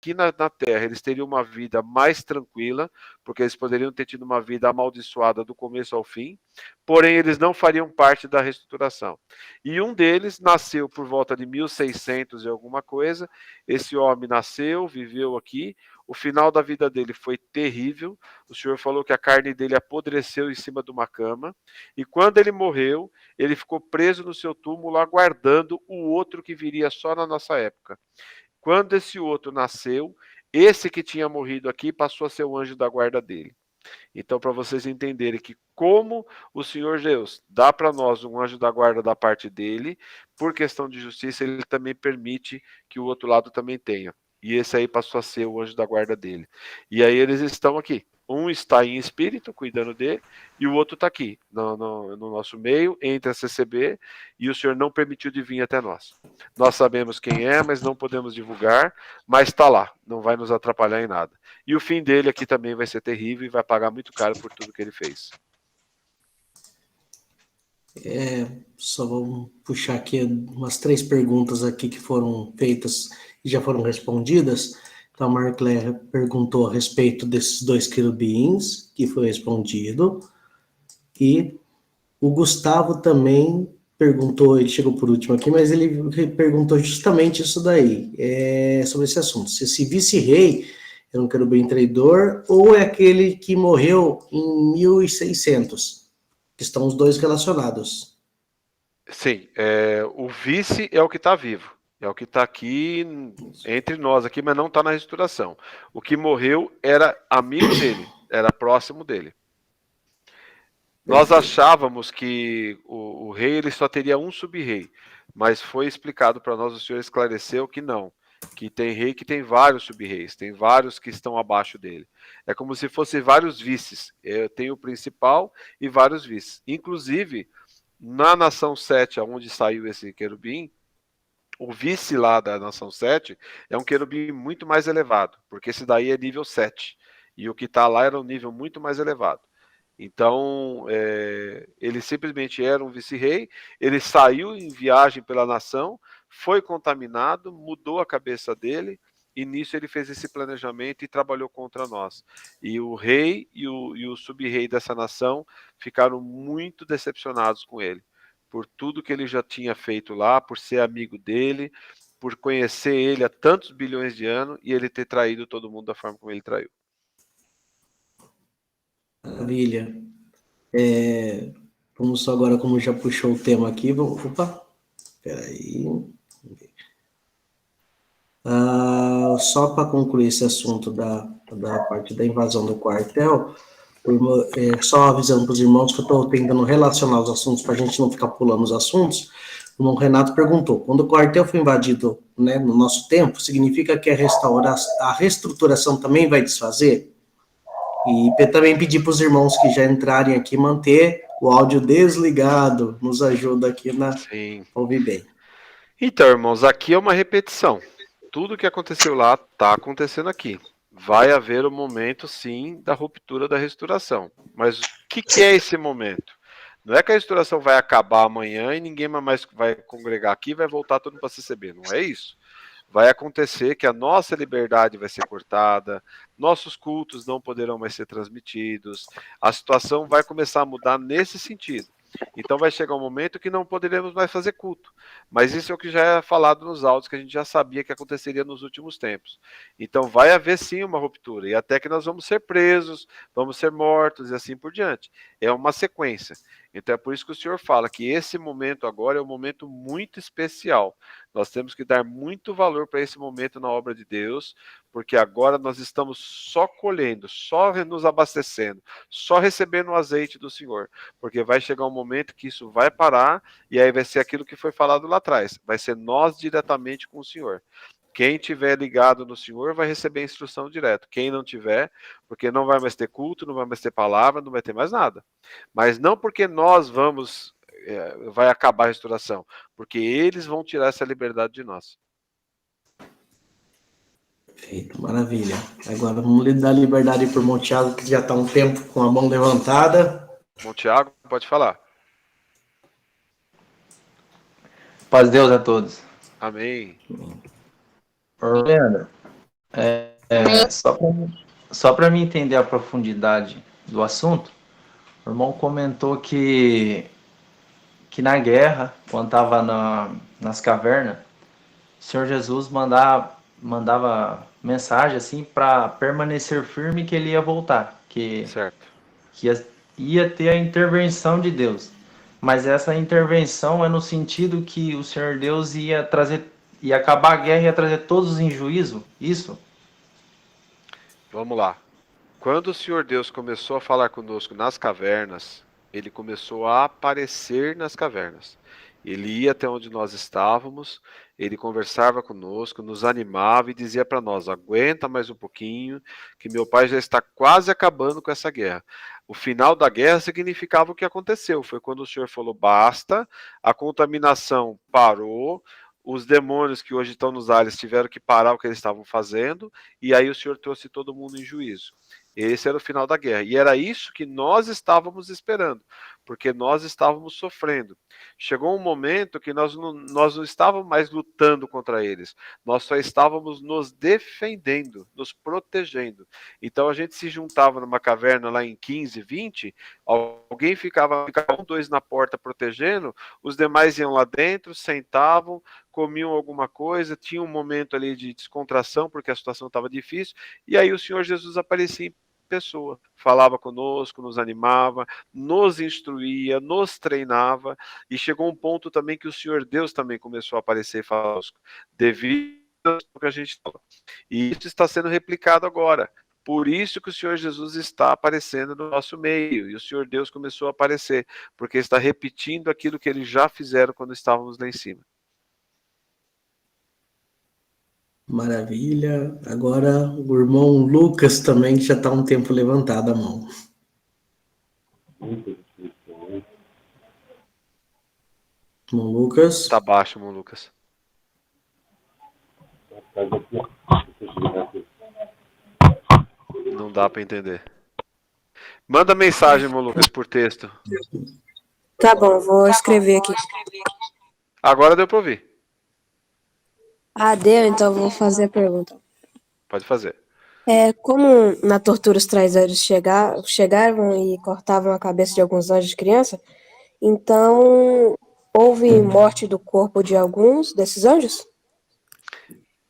aqui na Terra eles teriam uma vida mais tranquila, porque eles poderiam ter tido uma vida amaldiçoada do começo ao fim, porém eles não fariam parte da reestruturação. E um deles nasceu por volta de 1600 e alguma coisa. Esse homem nasceu, viveu aqui. O final da vida dele foi terrível. O senhor falou que a carne dele apodreceu em cima de uma cama. E quando ele morreu, ele ficou preso no seu túmulo, aguardando o outro que viria só na nossa época. Quando esse outro nasceu, esse que tinha morrido aqui passou a ser o anjo da guarda dele. Então, para vocês entenderem que como o Senhor Deus dá para nós um anjo da guarda da parte dele, por questão de justiça, ele também permite que o outro lado também tenha. E esse aí passou a ser o anjo da guarda dele. E aí eles estão aqui. Um está em espírito, cuidando dele, e o outro está aqui, no nosso meio, entre a CCB, e o Senhor não permitiu de vir até nós. Nós sabemos quem é, mas não podemos divulgar, mas está lá, não vai nos atrapalhar em nada. E o fim dele aqui também vai ser terrível e vai pagar muito caro por tudo que ele fez. Só vamos puxar aqui umas 3 perguntas aqui que foram feitas e já foram respondidas. Então, a Marclé perguntou a respeito desses 2 querubins, que foi respondido. E o Gustavo também perguntou, ele chegou por último aqui, mas ele perguntou justamente isso daí, sobre esse assunto. Se esse vice-rei é um querubim traidor ou é aquele que morreu em 1600? Que estão os dois relacionados. Sim, o vice é o que está vivo. É o que está aqui entre nós aqui, mas não está na restauração. O que morreu era amigo dele, era próximo dele. Nós achávamos que o rei ele só teria um sub-rei, mas foi explicado para nós, o senhor esclareceu que não, que tem rei que tem vários sub-reis, tem vários que estão abaixo dele. É como se fossem vários vices. Tem o principal e vários vices. Inclusive, na Nação 7, onde saiu esse querubim, o vice lá da Nação 7 é um querubim muito mais elevado, porque esse daí é nível 7. E o que está lá era um nível muito mais elevado. Então, ele simplesmente era um vice-rei, ele saiu em viagem pela nação, foi contaminado, mudou a cabeça dele, e nisso ele fez esse planejamento e trabalhou contra nós. E o rei e o sub-rei dessa nação ficaram muito decepcionados com ele, por tudo que ele já tinha feito lá, por ser amigo dele, por conhecer ele há tantos bilhões de anos e ele ter traído todo mundo da forma como ele traiu. Maravilha. Vamos só agora, como já puxou o tema aqui, vamos... Opa, peraí. Só para concluir esse assunto da parte da invasão do quartel, só avisando para os irmãos que eu estou tentando relacionar os assuntos para a gente não ficar pulando os assuntos. O irmão Renato perguntou, quando o quartel foi invadido, né, no nosso tempo, significa que a reestruturação também vai desfazer? E também pedir para os irmãos que já entrarem aqui manter o áudio desligado, nos ajuda aqui na ouvir bem. Então, irmãos, aqui é uma repetição. Tudo que aconteceu lá está acontecendo aqui. Vai haver o momento, sim, da ruptura da restauração. Mas o que é esse momento? Não é que a restauração vai acabar amanhã e ninguém mais vai congregar aqui e vai voltar todo mundo para CCB. Não é isso. Vai acontecer que a nossa liberdade vai ser cortada, nossos cultos não poderão mais ser transmitidos, a situação vai começar a mudar nesse sentido. Então vai chegar um momento que não poderemos mais fazer culto. Mas isso é o que já é falado nos áudios, que a gente já sabia que aconteceria nos últimos tempos. Então vai haver sim uma ruptura, e até que nós vamos ser presos, vamos ser mortos e assim por diante. É uma sequência. Então é por isso que o Senhor fala que esse momento agora é um momento muito especial. Nós temos que dar muito valor para esse momento na obra de Deus, porque agora nós estamos só colhendo, só nos abastecendo, só recebendo o azeite do Senhor, porque vai chegar um momento que isso vai parar e aí vai ser aquilo que foi falado lá atrás, vai ser nós diretamente com o Senhor. Quem tiver ligado no Senhor vai receber a instrução direto. Quem não tiver, porque não vai mais ter culto, não vai mais ter palavra, não vai ter mais nada. Mas não porque nós vai acabar a restauração, porque eles vão tirar essa liberdade de nós. Perfeito, maravilha. Agora vamos dar liberdade para o irmão Tiago, que já está um tempo com a mão levantada. Irmão Tiago, pode falar. Paz de Deus a todos. Amém. Leandro, Só para mim entender a profundidade do assunto, o irmão comentou que na guerra, quando estava nas cavernas, o Senhor Jesus mandava mensagem assim para permanecer firme que ele ia voltar, Certo. que ia ter a intervenção de Deus. Mas essa intervenção é no sentido que o Senhor Deus ia acabar a guerra e ia trazer todos em juízo, isso? Vamos lá. Quando o Senhor Deus começou a falar conosco nas cavernas, ele começou a aparecer nas cavernas. Ele ia até onde nós estávamos, ele conversava conosco, nos animava e dizia para nós: aguenta mais um pouquinho, que meu pai já está quase acabando com essa guerra. O final da guerra significava o que aconteceu. Foi quando o Senhor falou: basta, a contaminação parou, os demônios que hoje estão nos ares tiveram que parar o que eles estavam fazendo, e aí o Senhor trouxe todo mundo em juízo. Esse era o final da guerra. E era isso que nós estávamos esperando, porque nós estávamos sofrendo. Chegou um momento que nós não estávamos mais lutando contra eles, nós só estávamos nos defendendo, nos protegendo. Então a gente se juntava numa caverna lá em 15, 20, alguém ficava um, dois na porta protegendo, os demais iam lá dentro, sentavam, comiam alguma coisa, tinha um momento ali de descontração, porque a situação estava difícil, e aí o Senhor Jesus aparecia em pessoa, falava conosco, nos animava, nos instruía, nos treinava, e chegou um ponto também que o Senhor Deus também começou a aparecer e falar conosco, devido ao que a gente estava. E isso está sendo replicado agora. Por isso que o Senhor Jesus está aparecendo no nosso meio, e o Senhor Deus começou a aparecer, porque está repetindo aquilo que eles já fizeram quando estávamos lá em cima. Maravilha. Agora o irmão Lucas também, que já está há um tempo levantado a mão. Irmão Lucas. Tá baixo, irmão Lucas. Não dá para entender. Manda mensagem, irmão Lucas, por texto. Tá bom, vou escrever aqui. Agora deu para ouvir. Ah, deu, então vou fazer a pergunta. Pode fazer. Como na tortura os traidores chegavam e cortavam a cabeça de alguns anjos de criança, então houve morte do corpo de alguns desses anjos?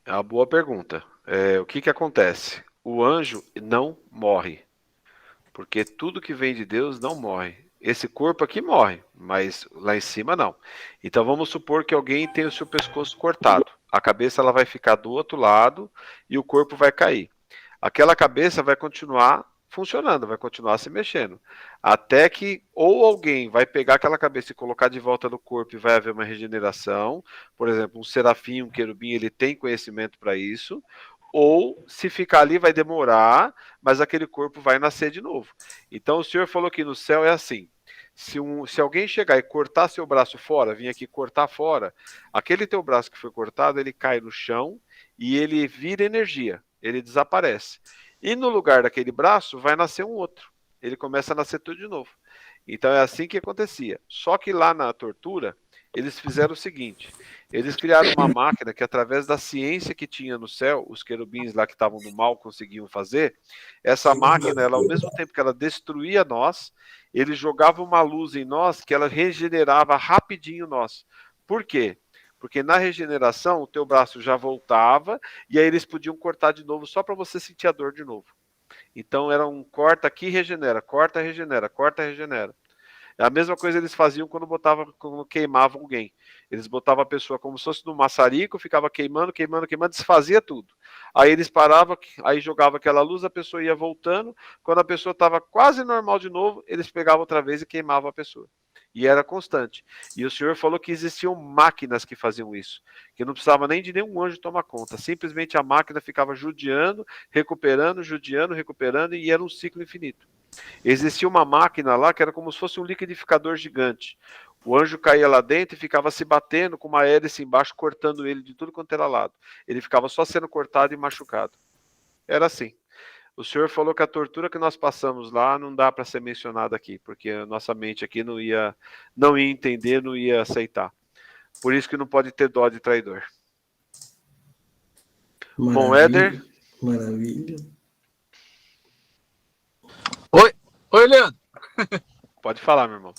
É uma boa pergunta. O que acontece? O anjo não morre, porque tudo que vem de Deus não morre. Esse corpo aqui morre, mas lá em cima não. Então vamos supor que alguém tem o seu pescoço cortado. A cabeça ela vai ficar do outro lado e o corpo vai cair. Aquela cabeça vai continuar funcionando, vai continuar se mexendo. Até que ou alguém vai pegar aquela cabeça e colocar de volta no corpo e vai haver uma regeneração. Por exemplo, um serafim, um querubim, ele tem conhecimento para isso. Ou se ficar ali vai demorar, mas aquele corpo vai nascer de novo. Então o Senhor falou que no céu é assim. Se alguém chegar e cortar seu braço fora, vir aqui cortar fora, aquele teu braço que foi cortado, ele cai no chão e ele vira energia, ele desaparece. E no lugar daquele braço vai nascer um outro. Ele começa a nascer tudo de novo. Então é assim que acontecia. Só que lá na tortura, eles fizeram o seguinte: eles criaram uma máquina que, através da ciência que tinha no céu, os querubins lá que estavam no mal conseguiam fazer. Essa máquina, ela, ao mesmo tempo que ela destruía nós, ele jogava uma luz em nós que ela regenerava rapidinho nós. Por quê? Porque na regeneração o teu braço já voltava e aí eles podiam cortar de novo só para você sentir a dor de novo. Então era um corta aqui, regenera, corta, regenera, corta, regenera. A mesma coisa eles faziam quando queimavam alguém. Eles botavam a pessoa como se fosse no maçarico, ficava queimando, queimando, queimando, desfazia tudo. Aí eles paravam, aí jogava aquela luz, a pessoa ia voltando. Quando a pessoa estava quase normal de novo, eles pegavam outra vez e queimavam a pessoa. E era constante. E o Senhor falou que existiam máquinas que faziam isso, que não precisava nem de nenhum anjo tomar conta. Simplesmente a máquina ficava judiando, recuperando, judiando, recuperando, e era um ciclo infinito. Existia uma máquina lá que era como se fosse um liquidificador gigante. O anjo caía lá dentro e ficava se batendo com uma hélice embaixo, cortando ele de tudo quanto era lado. Ele ficava só sendo cortado e machucado. Era assim. O Senhor falou que a tortura que nós passamos lá não dá para ser mencionada aqui, porque a nossa mente aqui não ia entender, não ia aceitar. Por isso que não pode ter dó de traidor. Maravilha. Bom, Éder, Maravilha. Oi, Leandro. Pode falar, meu irmão.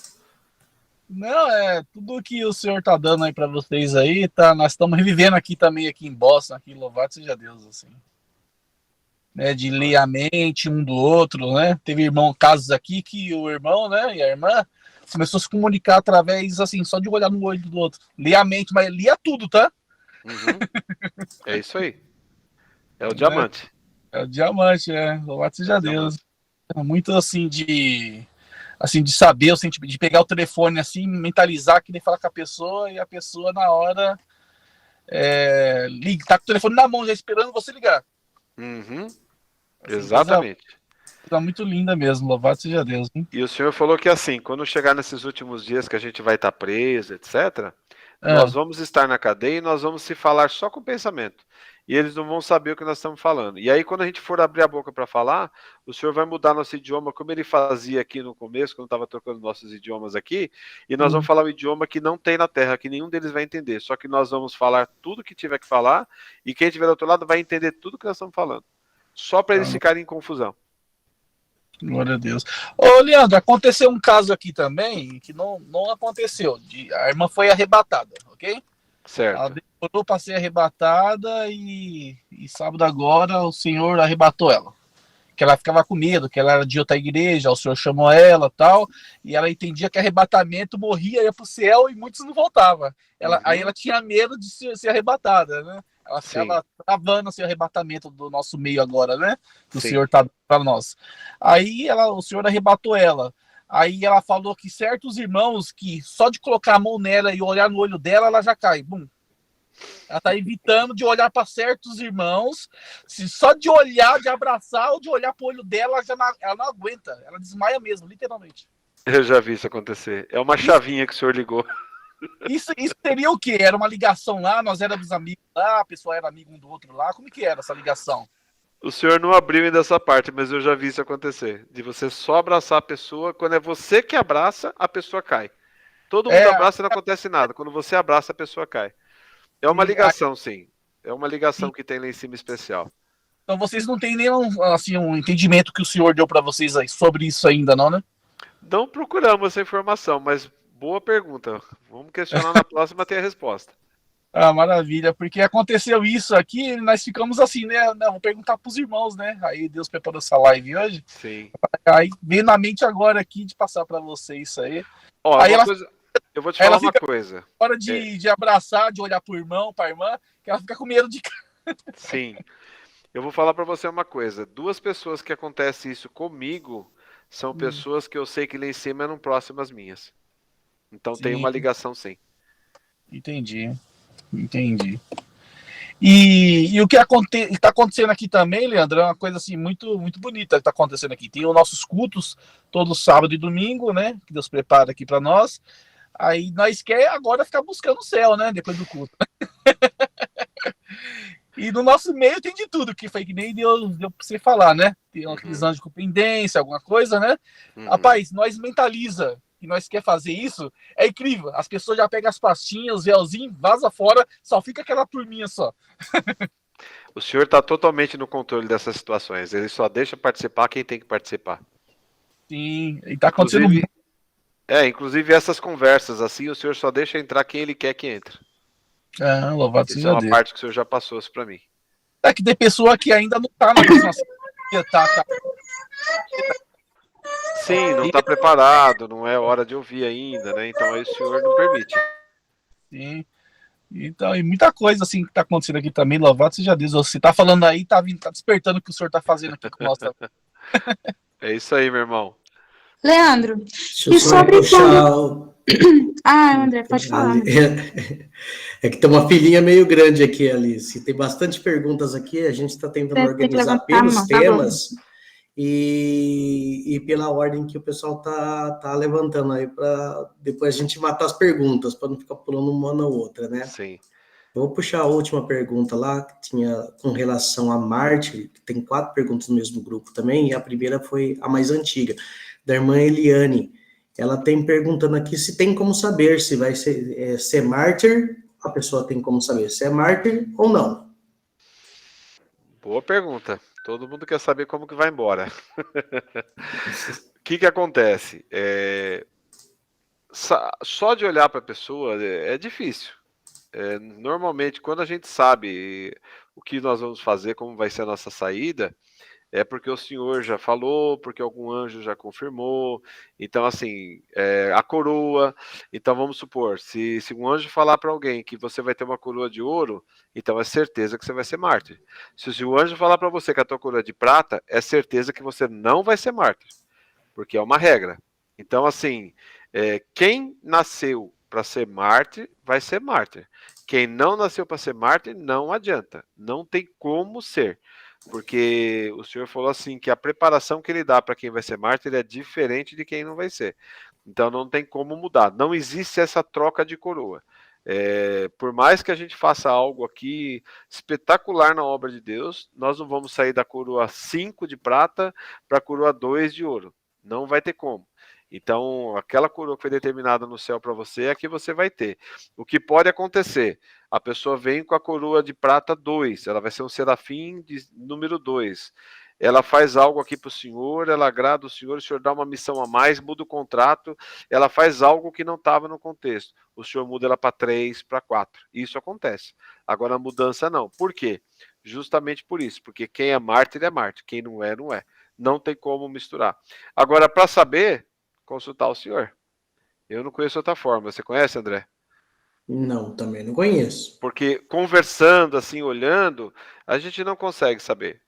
Não, tudo que o senhor tá dando aí para vocês aí, tá, nós estamos revivendo aqui também, aqui em Boston, aqui, louvado seja Deus, assim. Né, de ler a mente um do outro, né? Teve casos aqui que o irmão, né, e a irmã começou a se comunicar através, assim, só de olhar no olho do outro. Ler a mente, mas lia tudo, tá? Uhum. É isso aí. É o Né? diamante. É o diamante, louvado seja Deus. Diamante. É muito, assim, de saber, assim, de pegar o telefone, assim, mentalizar que nem falar com a pessoa e a pessoa, na hora, liga, tá com o telefone na mão, já esperando você ligar. Uhum. Assim, Exatamente. coisa muito linda mesmo, louvado seja Deus. Hein? E o senhor falou que assim, quando chegar nesses últimos dias que a gente vai estar preso, etc., nós vamos estar na cadeia e nós vamos se falar só com o pensamento. E eles não vão saber o que nós estamos falando. E aí, quando a gente for abrir a boca para falar, o senhor vai mudar nosso idioma, como ele fazia aqui no começo, quando estava trocando nossos idiomas aqui, e nós vamos falar um idioma que não tem na Terra, que nenhum deles vai entender. Só que nós vamos falar tudo que tiver que falar, e quem estiver do outro lado vai entender tudo que nós estamos falando. Só para eles ficarem em confusão. Glória a Deus. Ô, Leandro, aconteceu um caso aqui também que não aconteceu. A irmã foi arrebatada, ok? Certo. Ela demorou para ser arrebatada e sábado agora o Senhor arrebatou ela. Que ela ficava com medo, que ela era de outra igreja, o Senhor chamou ela tal, e ela entendia que arrebatamento morria, ia para o céu e muitos não voltavam. Aí ela tinha medo de ser arrebatada, né? Ela ficava travando esse arrebatamento do nosso meio agora, né? Que o Senhor está para nós. Aí o Senhor arrebatou ela. Aí ela falou que certos irmãos que só de colocar a mão nela e olhar no olho dela, ela já cai. Bum. Ela está evitando de olhar para certos irmãos. Se só de olhar, de abraçar ou de olhar para o olho dela, ela não aguenta. Ela desmaia mesmo, literalmente. Eu já vi isso acontecer. É uma chavinha que o senhor ligou. Isso seria o quê? Era uma ligação lá, nós éramos amigos lá, a pessoa era amigo um do outro lá. Como que era essa ligação? O senhor não abriu ainda essa parte, mas eu já vi isso acontecer. De você só abraçar a pessoa, quando é você que abraça, a pessoa cai. Todo mundo abraça e não acontece nada. Quando você abraça, a pessoa cai. É uma ligação, sim. É uma ligação que tem lá em cima especial. Então vocês não têm nenhum assim, um entendimento que o senhor deu para vocês aí sobre isso ainda, não, né? Não procuramos essa informação, mas boa pergunta. Vamos questionar na próxima, ter a resposta. Ah, maravilha, porque aconteceu isso aqui, nós ficamos assim, né? Não, vou perguntar pros irmãos, né? Aí Deus preparou essa live hoje. Sim. Aí veio na mente agora aqui de passar para vocês isso aí. Ó, aí eu vou te falar uma coisa. Hora de abraçar, de olhar pro irmão, pra irmã, que ela fica com medo de. Sim. Eu vou falar para você uma coisa. 2 pessoas que acontece isso comigo são pessoas que eu sei que lá em cima eram próximas minhas. Então tem uma ligação, sim. Entendi. E o que está acontecendo aqui também, Leandro, é uma coisa assim muito, muito bonita que está acontecendo aqui. Tem os nossos cultos todo sábado e domingo, né? Que Deus prepara aqui para nós. Aí nós quer agora ficar buscando o céu, né? Depois do culto. E no nosso meio tem de tudo, que foi que nem deu para você falar, né? Tem aqueles anjos com pendência, alguma coisa, né? Rapaz, nós mentaliza que nós quer fazer isso, é incrível. As pessoas já pegam as pastinhas, os véuzinhos, vaza fora, só fica aquela turminha só. O senhor está totalmente no controle dessas situações. Ele só deixa participar quem tem que participar. Sim, e tá acontecendo. Inclusive essas conversas, assim, o senhor só deixa entrar quem ele quer que entre. Louvado seja Deus. Isso é uma parte que o senhor já passou para mim. É que tem pessoa que ainda não tá na mesma tá. Sim, não está preparado, não é hora de ouvir ainda, né? Então aí o senhor não permite. Sim. Então, e muita coisa assim que tá acontecendo aqui também, louvado seja Deus. Você tá falando aí, tá despertando o que o senhor tá fazendo aqui com nós. É isso aí, meu irmão. Leandro, Deixa eu só puxar André, pode falar. É que tem uma filinha meio grande aqui, Alice. Tem bastante perguntas aqui, a gente está tentando organizar pelos temas e pela ordem que o pessoal tá levantando aí, para depois a gente matar as perguntas, para não ficar pulando uma na outra, né? Sim. Eu vou puxar a última pergunta lá, que tinha com relação a Marte, que tem 4 perguntas no mesmo grupo também, e a primeira foi a mais antiga, da irmã Eliane. Ela tem perguntando aqui se tem como saber se vai ser mártir, a pessoa tem como saber se é mártir ou não. Boa pergunta. Todo mundo quer saber como que vai embora. O que acontece? Só de olhar para a pessoa é difícil. Normalmente, quando a gente sabe o que nós vamos fazer, como vai ser a nossa saída, é porque o Senhor já falou, porque algum anjo já confirmou. Então, assim, a coroa. Então, vamos supor, se um anjo falar para alguém que você vai ter uma coroa de ouro, então é certeza que você vai ser mártir. Se o anjo falar para você que a tua coroa é de prata, é certeza que você não vai ser mártir, porque é uma regra. Então, assim, quem nasceu para ser mártir, vai ser mártir. Quem não nasceu para ser mártir, não adianta. Não tem como ser. Porque o senhor falou assim que a preparação que ele dá para quem vai ser mártir é diferente de quem não vai ser. Então não tem como mudar. Não existe essa troca de coroa. Por mais que a gente faça algo aqui espetacular na obra de Deus, nós não vamos sair da coroa 5 de prata para a coroa 2 de ouro. Não vai ter como. Então, aquela coroa que foi determinada no céu para você é a que você vai ter. O que pode acontecer? A pessoa vem com a coroa de prata 2, ela vai ser um serafim de número 2. Ela faz algo aqui para o senhor, ela agrada o senhor dá uma missão a mais, muda o contrato, ela faz algo que não estava no contexto. O senhor muda ela para 3, para 4. Isso acontece. Agora a mudança não. Por quê? Justamente por isso, porque quem é mártir, quem não é, não é. Não tem como misturar. Agora, para saber, consultar o senhor. Eu não conheço outra forma. Você conhece, André? Não, também não conheço. Porque conversando, assim, olhando, a gente não consegue saber.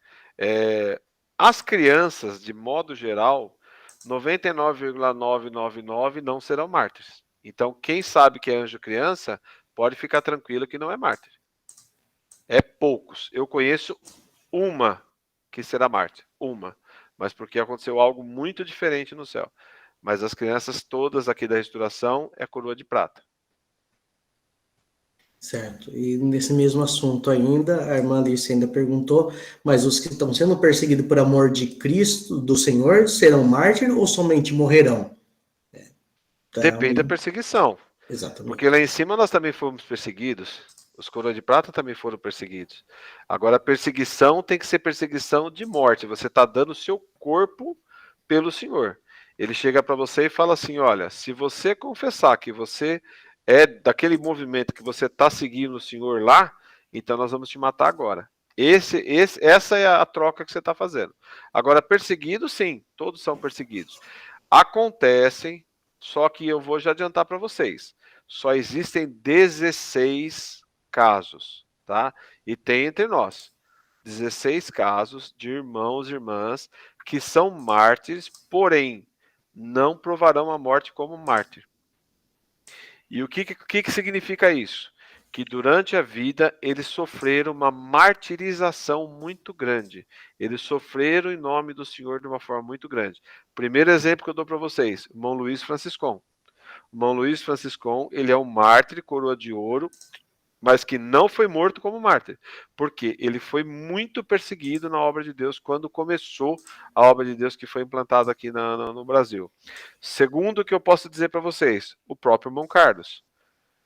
As crianças, de modo geral, 99,999 não serão mártires. Então, quem sabe que é anjo criança, pode ficar tranquilo que não é mártir. É poucos. Eu conheço uma que será mártir. Uma. Mas porque aconteceu algo muito diferente no céu. Mas as crianças todas aqui da restauração é coroa de prata. Certo. E nesse mesmo assunto ainda, a irmã Alice ainda perguntou, mas os que estão sendo perseguidos por amor de Cristo, do Senhor, serão mártires ou somente morrerão? Depende da perseguição. Exatamente. Porque lá em cima nós também fomos perseguidos. Os coroas de prata também foram perseguidos. Agora, a perseguição tem que ser perseguição de morte. Você está dando o seu corpo pelo Senhor. Ele chega para você e fala assim, olha, se você confessar que você é daquele movimento que você está seguindo o Senhor lá, então nós vamos te matar agora. Essa é a troca que você está fazendo. Agora, perseguidos, sim, todos são perseguidos. Acontecem, só que eu vou já adiantar para vocês. Só existem 16 casos, tá? E tem entre nós 16 casos de irmãos e irmãs que são mártires, porém não provarão a morte como mártir. E o que significa isso? Que durante a vida eles sofreram uma martirização muito grande. Eles sofreram em nome do Senhor de uma forma muito grande. Primeiro exemplo que eu dou para vocês, irmão Luiz Franciscon. O irmão Luiz Franciscon, ele é um mártir, coroa de ouro, mas que não foi morto como mártir, porque ele foi muito perseguido na obra de Deus quando começou a obra de Deus que foi implantada aqui no Brasil. Segundo que eu posso dizer para vocês, o próprio irmão Carlos.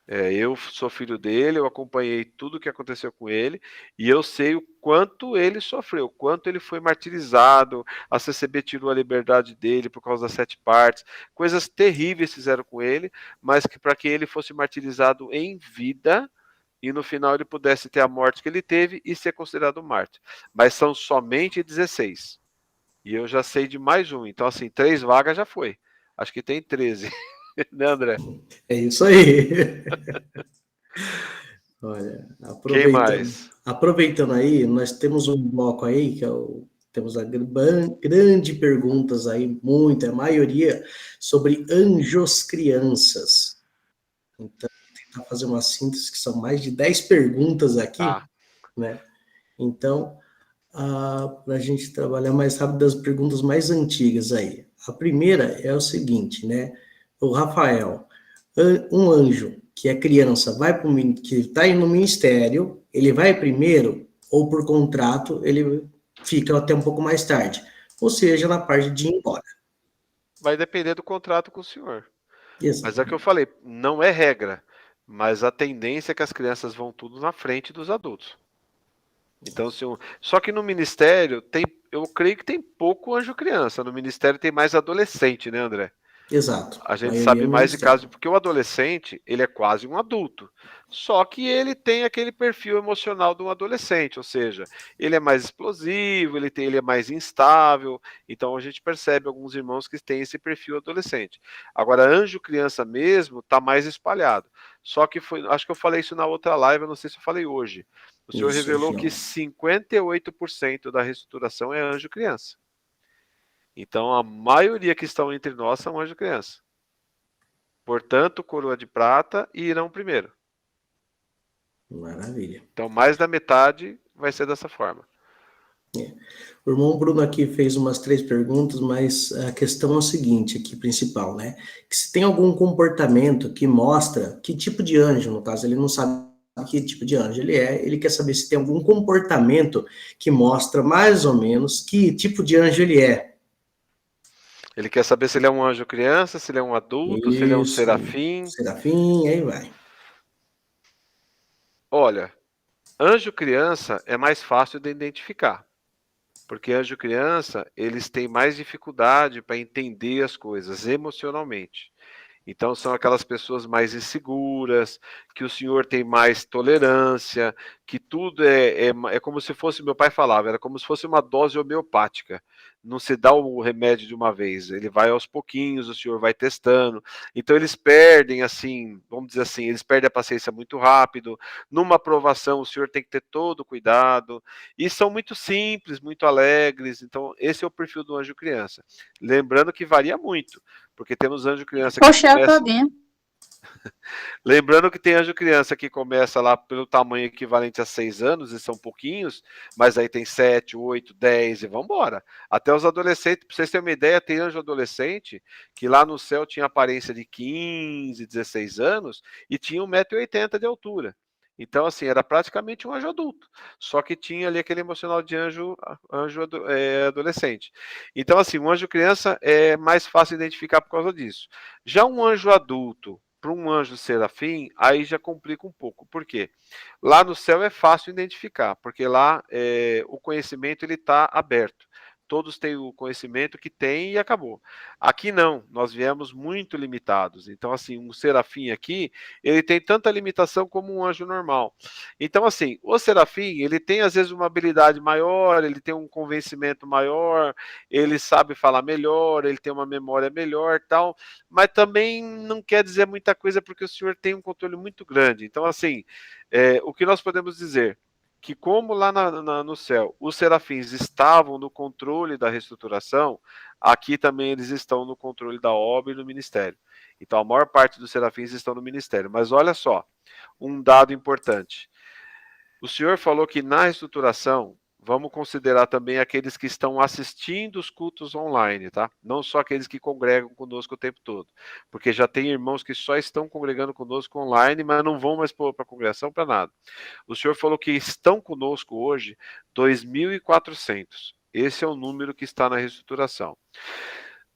Eu sou filho dele, eu acompanhei tudo o que aconteceu com ele, e eu sei o quanto ele sofreu, o quanto ele foi martirizado, a CCB tirou a liberdade dele por causa das 7 partes, coisas terríveis fizeram com ele, mas que para que ele fosse martirizado em vida, e no final ele pudesse ter a morte que ele teve e ser considerado mártir. Mas são somente 16. E eu já sei de mais um, então assim, 3 vagas já foi. Acho que tem 13. Né, André? É isso aí. Olha, Quem mais? aproveitando aí, nós temos um bloco aí, que temos a grande perguntas aí, muita, a maioria, sobre anjos crianças. Então, vou tentar fazer uma síntese, que são mais de 10 perguntas aqui, né? Então, para a gente trabalhar mais rápido das perguntas mais antigas aí. A primeira é o seguinte, né? O Rafael, um anjo que é criança, que está no ministério, ele vai primeiro ou por contrato ele fica até um pouco mais tarde, ou seja, na parte de ir embora. Vai depender do contrato com o senhor. Exatamente. Mas é o que eu falei, não é regra, mas a tendência é que as crianças vão tudo na frente dos adultos. Então, só que no ministério eu creio que tem pouco anjo criança. No ministério tem mais adolescente, né, André? Exato. A gente Maioria sabe mais de ministério. casos, porque o adolescente, ele é quase um adulto. Só que ele tem aquele perfil emocional de um adolescente, ou seja, ele é mais explosivo, ele é mais instável. Então a gente percebe alguns irmãos que têm esse perfil adolescente. Agora, anjo criança mesmo, está mais espalhado. Só que acho que eu falei isso na outra live, eu não sei se eu falei hoje. O senhor Isso, revelou João. que 58% da reestruturação é anjo criança. Então a maioria que estão entre nós são anjo criança. Portanto, coroa de prata e irão primeiro. Maravilha. Então, mais da metade vai ser dessa forma. O irmão Bruno aqui fez umas 3 perguntas, mas a questão é o seguinte, aqui, principal, né? Que se tem algum comportamento que mostra que tipo de anjo, no caso, ele não sabe que tipo de anjo ele quer saber se tem algum comportamento que mostra mais ou menos que tipo de anjo ele é. Ele quer saber se ele é um anjo criança, se ele é um adulto, se ele é um Isso, serafim. serafim, aí vai. Olha, anjo criança é mais fácil de identificar. Porque anjo criança, eles têm mais dificuldade para entender as coisas emocionalmente. Então são aquelas pessoas mais inseguras, que o senhor tem mais tolerância, que tudo é como se fosse, meu pai falava, era como se fosse uma dose homeopática. Não se dá o remédio de uma vez, ele vai aos pouquinhos, o senhor vai testando. Então eles perdem, assim, vamos dizer assim, eles perdem a paciência muito rápido. Numa aprovação, o senhor tem que ter todo o cuidado. E são muito simples, muito alegres. Então esse é o perfil do anjo criança. Lembrando que varia muito. Porque temos anjo criança que Poxa, começa... todinha. Lembrando que tem anjo criança que começa lá pelo tamanho equivalente a 6 anos, e são pouquinhos, mas aí tem 7, 8, 10 e vambora. Até os adolescentes, para vocês terem uma ideia, tem anjo adolescente que lá no céu tinha aparência de 15, 16 anos e tinha 1,80 m de altura. Então, assim, era praticamente um anjo adulto, só que tinha ali aquele emocional de anjo adolescente. Então, assim, um anjo criança é mais fácil identificar por causa disso. Já um anjo adulto, para um anjo serafim, aí já complica um pouco. Por quê? Lá no céu é fácil identificar, porque lá o conhecimento ele está aberto. Todos têm o conhecimento que tem e acabou. Aqui não, nós viemos muito limitados. Então, assim, um serafim aqui, ele tem tanta limitação como um anjo normal. Então, assim, o serafim, ele tem às vezes uma habilidade maior, ele tem um convencimento maior, ele sabe falar melhor, ele tem uma memória melhor, tal, mas também não quer dizer muita coisa porque o senhor tem um controle muito grande. Então, assim, o que nós podemos dizer? Que como lá no céu os serafins estavam no controle da reestruturação, aqui também eles estão no controle da obra e no ministério. Então a maior parte dos serafins estão no ministério. Mas olha só, um dado importante. O senhor falou que na reestruturação, vamos considerar também aqueles que estão assistindo os cultos online, tá? Não só aqueles que congregam conosco o tempo todo. Porque já tem irmãos que só estão congregando conosco online, mas não vão mais para a congregação para nada. O senhor falou que estão conosco hoje 2.400. Esse é o número que está na reestruturação.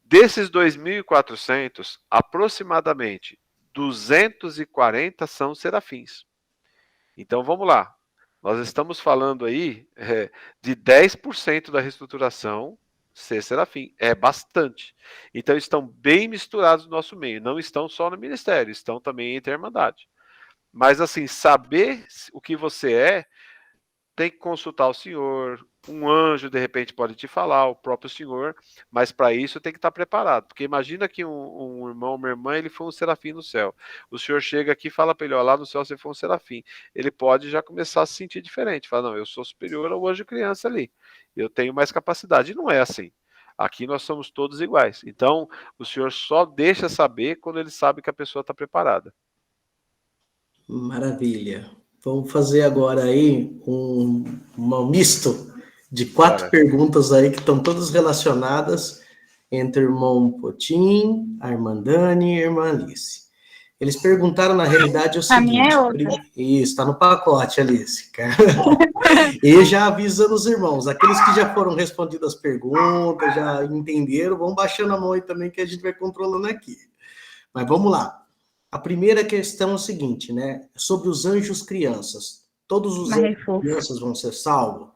Desses 2.400, aproximadamente 240 são serafins. Então vamos lá. Nós estamos falando aí de 10% da reestruturação ser serafim. É bastante. Então estão bem misturados no nosso meio. Não estão só no ministério, estão também entre a Irmandade. Mas assim, saber o que você é, tem que consultar o Senhor. Um anjo, de repente, pode te falar, o próprio Senhor, mas para isso tem que estar preparado. Porque imagina que um irmão, uma irmã, ele foi um serafim no céu. O Senhor chega aqui e fala para ele, ó, lá no céu você foi um serafim. Ele pode já começar a se sentir diferente. Fala, não, eu sou superior ao anjo criança ali. Eu tenho mais capacidade. E não é assim. Aqui nós somos todos iguais. Então, o Senhor só deixa saber quando ele sabe que a pessoa está preparada. Maravilha. Vamos fazer agora aí um misto de 4 Bora. perguntas aí que estão todas relacionadas entre o irmão Potim, a irmã Dani e a irmã Alice. Eles perguntaram, na realidade, o seguinte... minha é outra. Isso, está no pacote, Alice. E já avisando os irmãos, aqueles que já foram respondidas as perguntas, já entenderam, vão baixando a mão aí também que a gente vai controlando aqui. Mas vamos lá. A primeira questão é o seguinte, né? Sobre os anjos crianças. todos os Mas anjos e reforço. crianças vão ser salvos?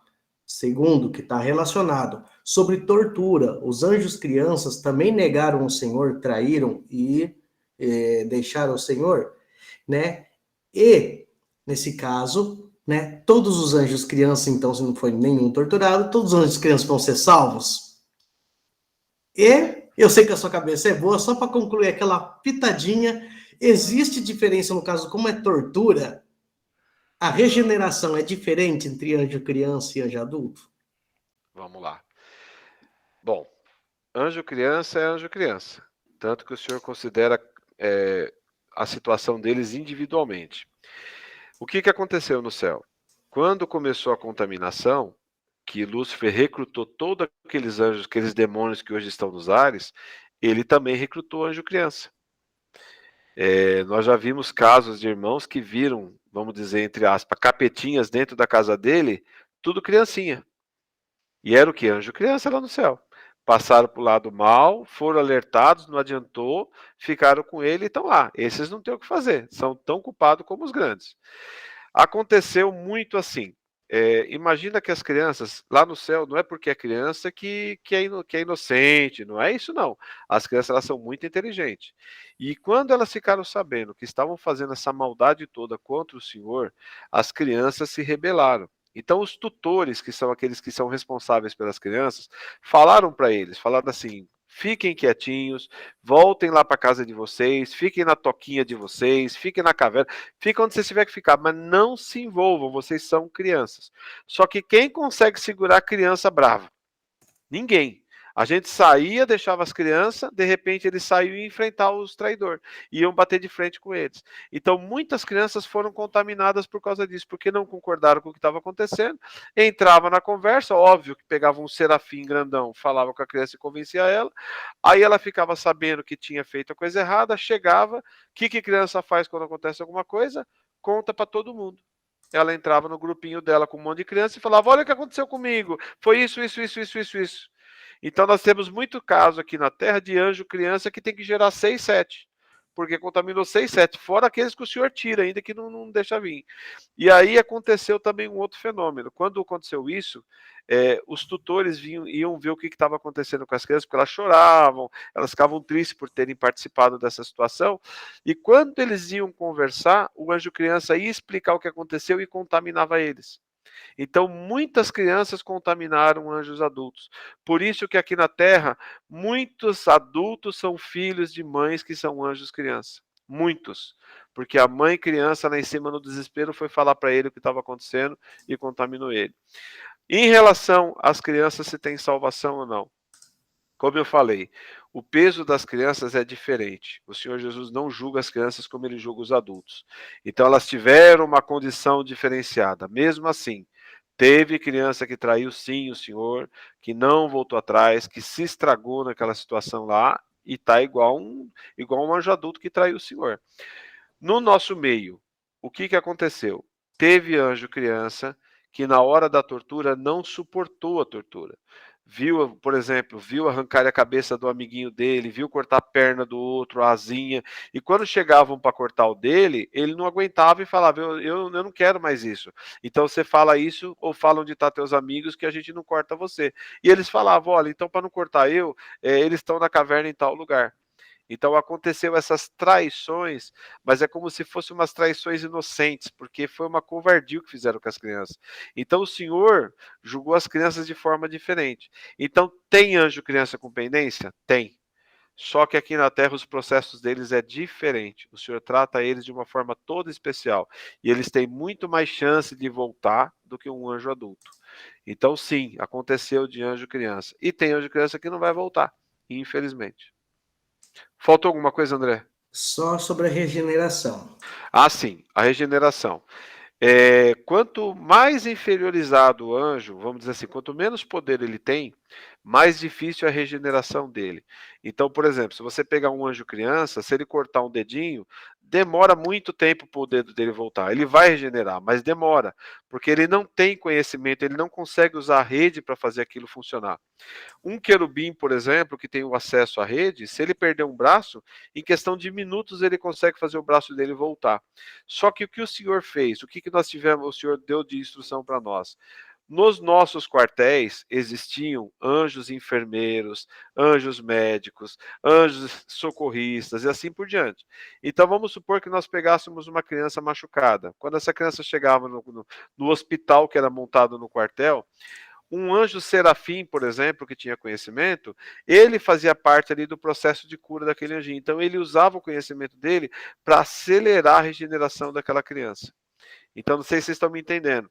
Segundo, que está relacionado. Sobre tortura, os anjos crianças também negaram o Senhor, traíram e deixaram o Senhor, né? E, nesse caso, né, todos os anjos crianças, então, se não foi nenhum torturado, todos os anjos crianças vão ser salvos. E eu sei que a sua cabeça é boa, só para concluir aquela pitadinha, existe diferença no caso, como é tortura? A regeneração é diferente entre anjo criança e anjo adulto? Vamos lá. Bom, anjo criança é anjo criança. Tanto que o senhor considera a situação deles individualmente. O que aconteceu no céu? Quando começou a contaminação, que Lúcifer recrutou todos aqueles anjos, aqueles demônios que hoje estão nos ares, ele também recrutou anjo criança. Nós já vimos casos de irmãos que viram, vamos dizer, entre aspas, capetinhas dentro da casa dele, tudo criancinha. E era o que? Anjo criança lá no céu. Passaram para o lado mal, foram alertados, não adiantou, ficaram com ele e estão lá. Esses não têm o que fazer, são tão culpados como os grandes. Aconteceu muito assim. Imagina que as crianças lá no céu, não é porque é criança que é inocente, não é isso não. As crianças elas são muito inteligentes. E quando elas ficaram sabendo que estavam fazendo essa maldade toda contra o Senhor, as crianças se rebelaram. Então os tutores, que são aqueles que são responsáveis pelas crianças, falaram para eles, falaram assim: fiquem quietinhos, voltem lá para casa de vocês, fiquem na toquinha de vocês, fiquem na caverna, fiquem onde vocês tiverem que ficar, mas não se envolvam, vocês são crianças. Só que quem consegue segurar a criança brava? Ninguém. A gente saía, deixava as crianças, de repente eles saíam e enfrentar os traidores, iam bater de frente com eles. Então muitas crianças foram contaminadas por causa disso, porque não concordaram com o que estava acontecendo, entrava na conversa, óbvio que pegava um serafim grandão, falava com a criança e convencia ela, aí ela ficava sabendo que tinha feito a coisa errada, chegava, o que criança faz quando acontece alguma coisa? Conta para todo mundo. Ela entrava no grupinho dela com um monte de criança e falava: olha o que aconteceu comigo, foi isso. Então nós temos muito caso aqui na Terra de anjo criança que tem que gerar 6, 7, porque contaminou 6, 7, fora aqueles que o senhor tira ainda que não deixa vir. E aí aconteceu também um outro fenômeno. Quando aconteceu isso, os tutores iam ver o que estava acontecendo com as crianças, porque elas choravam, elas ficavam tristes por terem participado dessa situação, e quando eles iam conversar, o anjo criança ia explicar o que aconteceu e contaminava eles. Então, muitas crianças contaminaram anjos adultos. Por isso que aqui na Terra, muitos adultos são filhos de mães que são anjos criança. Muitos. Porque a mãe criança lá em cima no desespero foi falar para ele o que estava acontecendo e contaminou ele. Em relação às crianças, se tem salvação ou não. Como eu falei, o peso das crianças é diferente. O Senhor Jesus não julga as crianças como ele julga os adultos. Então elas tiveram uma condição diferenciada. Mesmo assim, teve criança que traiu sim o Senhor, que não voltou atrás, que se estragou naquela situação lá e está igual um anjo adulto que traiu o Senhor. No nosso meio, o que aconteceu? Teve anjo criança que na hora da tortura não suportou a tortura. Viu, por exemplo, viu arrancar a cabeça do amiguinho dele, viu cortar a perna do outro, a asinha, e quando chegavam para cortar o dele, ele não aguentava e falava: eu não quero mais isso. Então você fala isso, ou fala onde estão teus amigos, que a gente não corta você. E eles falavam: olha, então para não cortar eu, eles estão na caverna em tal lugar. Então aconteceu essas traições, mas é como se fossem umas traições inocentes, porque foi uma covardia que fizeram com as crianças. Então o Senhor julgou as crianças de forma diferente. Então tem anjo criança com pendência? Tem. Só que aqui na Terra os processos deles é diferente. O Senhor trata eles de uma forma toda especial. E eles têm muito mais chance de voltar do que um anjo adulto. Então sim, aconteceu de anjo criança. E tem anjo criança que não vai voltar, infelizmente. Faltou alguma coisa, André? Só sobre a regeneração. Ah, sim, a regeneração. Quanto mais inferiorizado o anjo, vamos dizer assim, quanto menos poder ele tem, mais difícil é a regeneração dele. Então, por exemplo, se você pegar um anjo criança, se ele cortar um dedinho, demora muito tempo para o dedo dele voltar. Ele vai regenerar, mas demora, porque ele não tem conhecimento, ele não consegue usar a rede para fazer aquilo funcionar. Um querubim, por exemplo, que tem o acesso à rede, se ele perder um braço, em questão de minutos ele consegue fazer o braço dele voltar. Só que o que o Senhor fez? O que nós tivemos, o Senhor deu de instrução para nós? Nos nossos quartéis existiam anjos enfermeiros, anjos médicos, anjos socorristas e assim por diante. Então vamos supor que nós pegássemos uma criança machucada. Quando essa criança chegava no hospital que era montado no quartel, um anjo serafim, por exemplo, que tinha conhecimento, ele fazia parte ali do processo de cura daquele anjinho. Então ele usava o conhecimento dele para acelerar a regeneração daquela criança. Então, não sei se vocês estão me entendendo.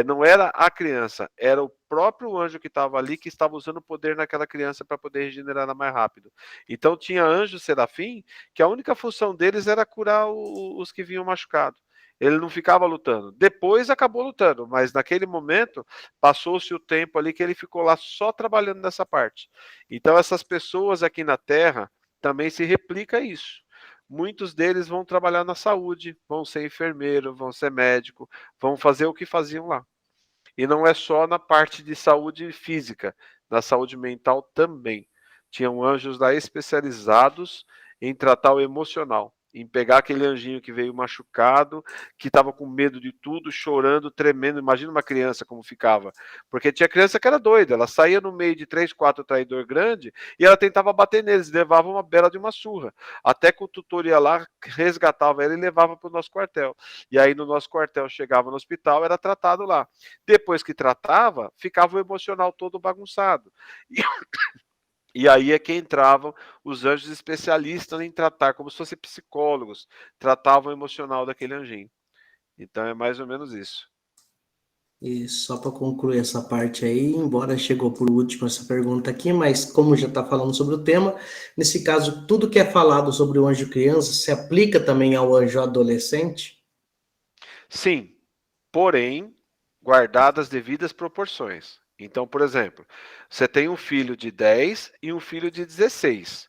Não era a criança, era o próprio anjo que estava ali, que estava usando o poder naquela criança para poder regenerar mais rápido. Então, tinha anjo serafim, que a única função deles era curar os que vinham machucados. Ele não ficava lutando. Depois acabou lutando, mas naquele momento passou-se o tempo ali que ele ficou lá só trabalhando nessa parte. Então, essas pessoas aqui na Terra também se replica isso. Muitos deles vão trabalhar na saúde, vão ser enfermeiro, vão ser médico, vão fazer o que faziam lá. E não é só na parte de saúde física, na saúde mental também. Tinham anjos lá especializados em tratar o emocional, em pegar aquele anjinho que veio machucado, que estava com medo de tudo, chorando, tremendo. Imagina uma criança como ficava. Porque tinha criança que era doida, ela saía no meio de 3, 4 traidor grande e ela tentava bater neles, levava uma bela de uma surra. Até que o tutor ia lá, resgatava ela e levava para o nosso quartel. E aí no nosso quartel chegava no hospital, era tratado lá. Depois que tratava, ficava o emocional todo bagunçado. E aí é que entravam os anjos especialistas em tratar, como se fossem psicólogos, tratavam o emocional daquele anjinho. Então é mais ou menos isso. E só para concluir essa parte aí, embora chegou por último essa pergunta aqui, mas como já está falando sobre o tema, nesse caso, tudo que é falado sobre o anjo criança se aplica também ao anjo adolescente? Sim, porém, guardadas as devidas proporções. Então, por exemplo, você tem um filho de 10 e um filho de 16.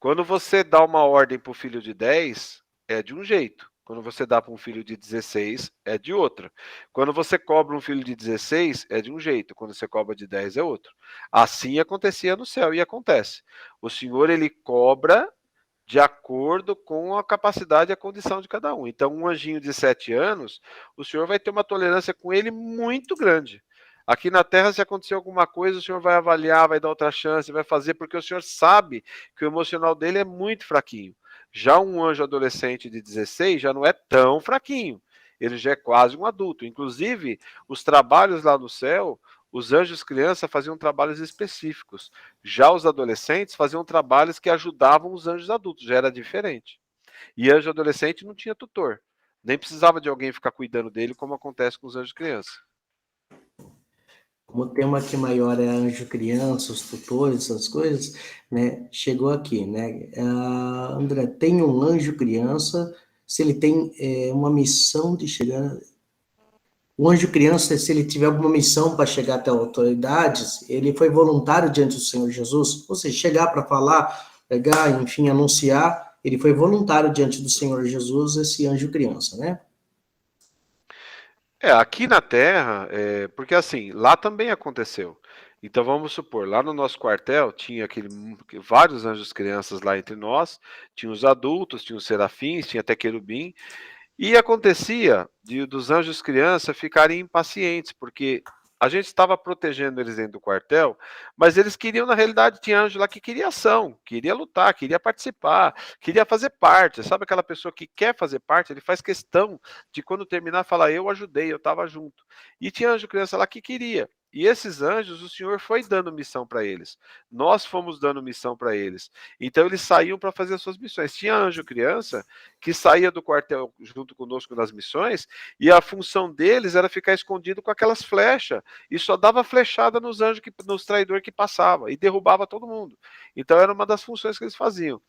Quando você dá uma ordem para o filho de 10, é de um jeito. Quando você dá para um filho de 16, é de outro. Quando você cobra um filho de 16, é de um jeito. Quando você cobra de 10, é outro. Assim acontecia no céu e acontece. O Senhor, ele cobra de acordo com a capacidade e a condição de cada um. Então, um anjinho de 7 anos, o Senhor vai ter uma tolerância com ele muito grande. Aqui na Terra, se acontecer alguma coisa, o Senhor vai avaliar, vai dar outra chance, vai fazer, porque o Senhor sabe que o emocional dele é muito fraquinho. Já um anjo adolescente de 16 já não é tão fraquinho. Ele já é quase um adulto. Inclusive, os trabalhos lá no céu, os anjos criança faziam trabalhos específicos. Já os adolescentes faziam trabalhos que ajudavam os anjos adultos, já era diferente. E anjo adolescente não tinha tutor. Nem precisava de alguém ficar cuidando dele, como acontece com os anjos criança. Como o tema aqui maior é anjo criança, os tutores, essas coisas, né? Chegou aqui, né? André, tem um anjo criança, se ele tem uma missão de chegar. O anjo criança, se ele tiver alguma missão para chegar até autoridades, ele foi voluntário diante do Senhor Jesus. Ou seja, chegar para falar, pegar, enfim, anunciar, ele foi voluntário diante do Senhor Jesus, esse anjo criança, né? Aqui na Terra, porque assim, lá também aconteceu. Então vamos supor, lá no nosso quartel tinha vários anjos crianças lá entre nós, tinha os adultos, tinha os serafins, tinha até querubim, e acontecia dos anjos criança ficarem impacientes, porque a gente estava protegendo eles dentro do quartel, mas eles queriam, na realidade, tinha anjo lá que queria ação, queria lutar, queria participar, queria fazer parte. Sabe aquela pessoa que quer fazer parte? Ele faz questão de, quando terminar, falar: eu ajudei, eu estava junto. E tinha anjo criança lá que queria. E esses anjos, o Senhor foi dando missão para eles. Nós fomos dando missão para eles. Então eles saíam para fazer as suas missões. Tinha anjo criança que saía do quartel junto conosco nas missões, e a função deles era ficar escondido com aquelas flechas, e só dava flechada nos anjos, nos traidores que passava, e derrubava todo mundo. Então era uma das funções que eles faziam.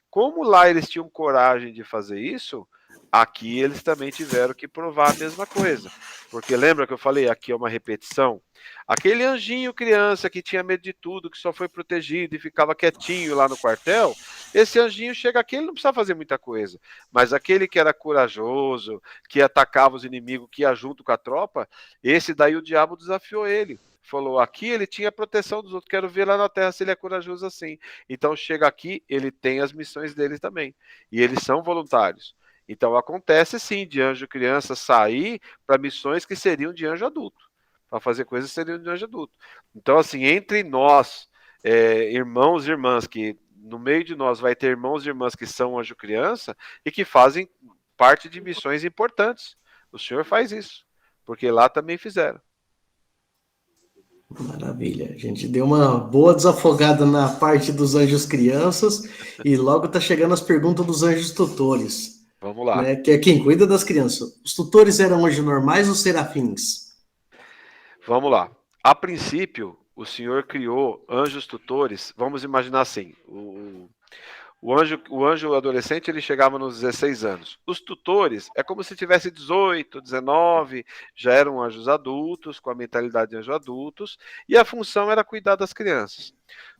Como lá eles tinham coragem de fazer isso, Aqui eles também tiveram que provar a mesma coisa. Porque lembra que eu falei, aqui é uma repetição? Aquele anjinho criança que tinha medo de tudo, que só foi protegido e ficava quietinho lá no quartel, esse anjinho chega aqui, ele não precisa fazer muita coisa. Mas aquele que era corajoso, que atacava os inimigos, que ia junto com a tropa, esse daí o diabo desafiou ele. Falou, aqui ele tinha a proteção dos outros, quero ver lá na terra se ele é corajoso assim. Então chega aqui, ele tem as missões dele também. E eles são voluntários. Então acontece sim de anjo criança sair para missões que seriam de anjo adulto, para fazer coisas que seriam de anjo adulto. Então assim, entre nós, irmãos e irmãs, que no meio de nós vai ter irmãos e irmãs que são anjo criança e que fazem parte de missões importantes. O Senhor faz isso, porque lá também fizeram. Maravilha. A gente deu uma boa desafogada na parte dos anjos crianças e logo tá chegando as perguntas dos anjos tutores. Vamos lá. Né, que é quem cuida das crianças. Os tutores eram anjos normais ou serafins? Vamos lá. A princípio, o Senhor criou anjos tutores. Vamos imaginar assim: o anjo adolescente ele chegava nos 16 anos. Os tutores é como se tivesse 18, 19, já eram anjos adultos, com a mentalidade de anjos adultos, e a função era cuidar das crianças.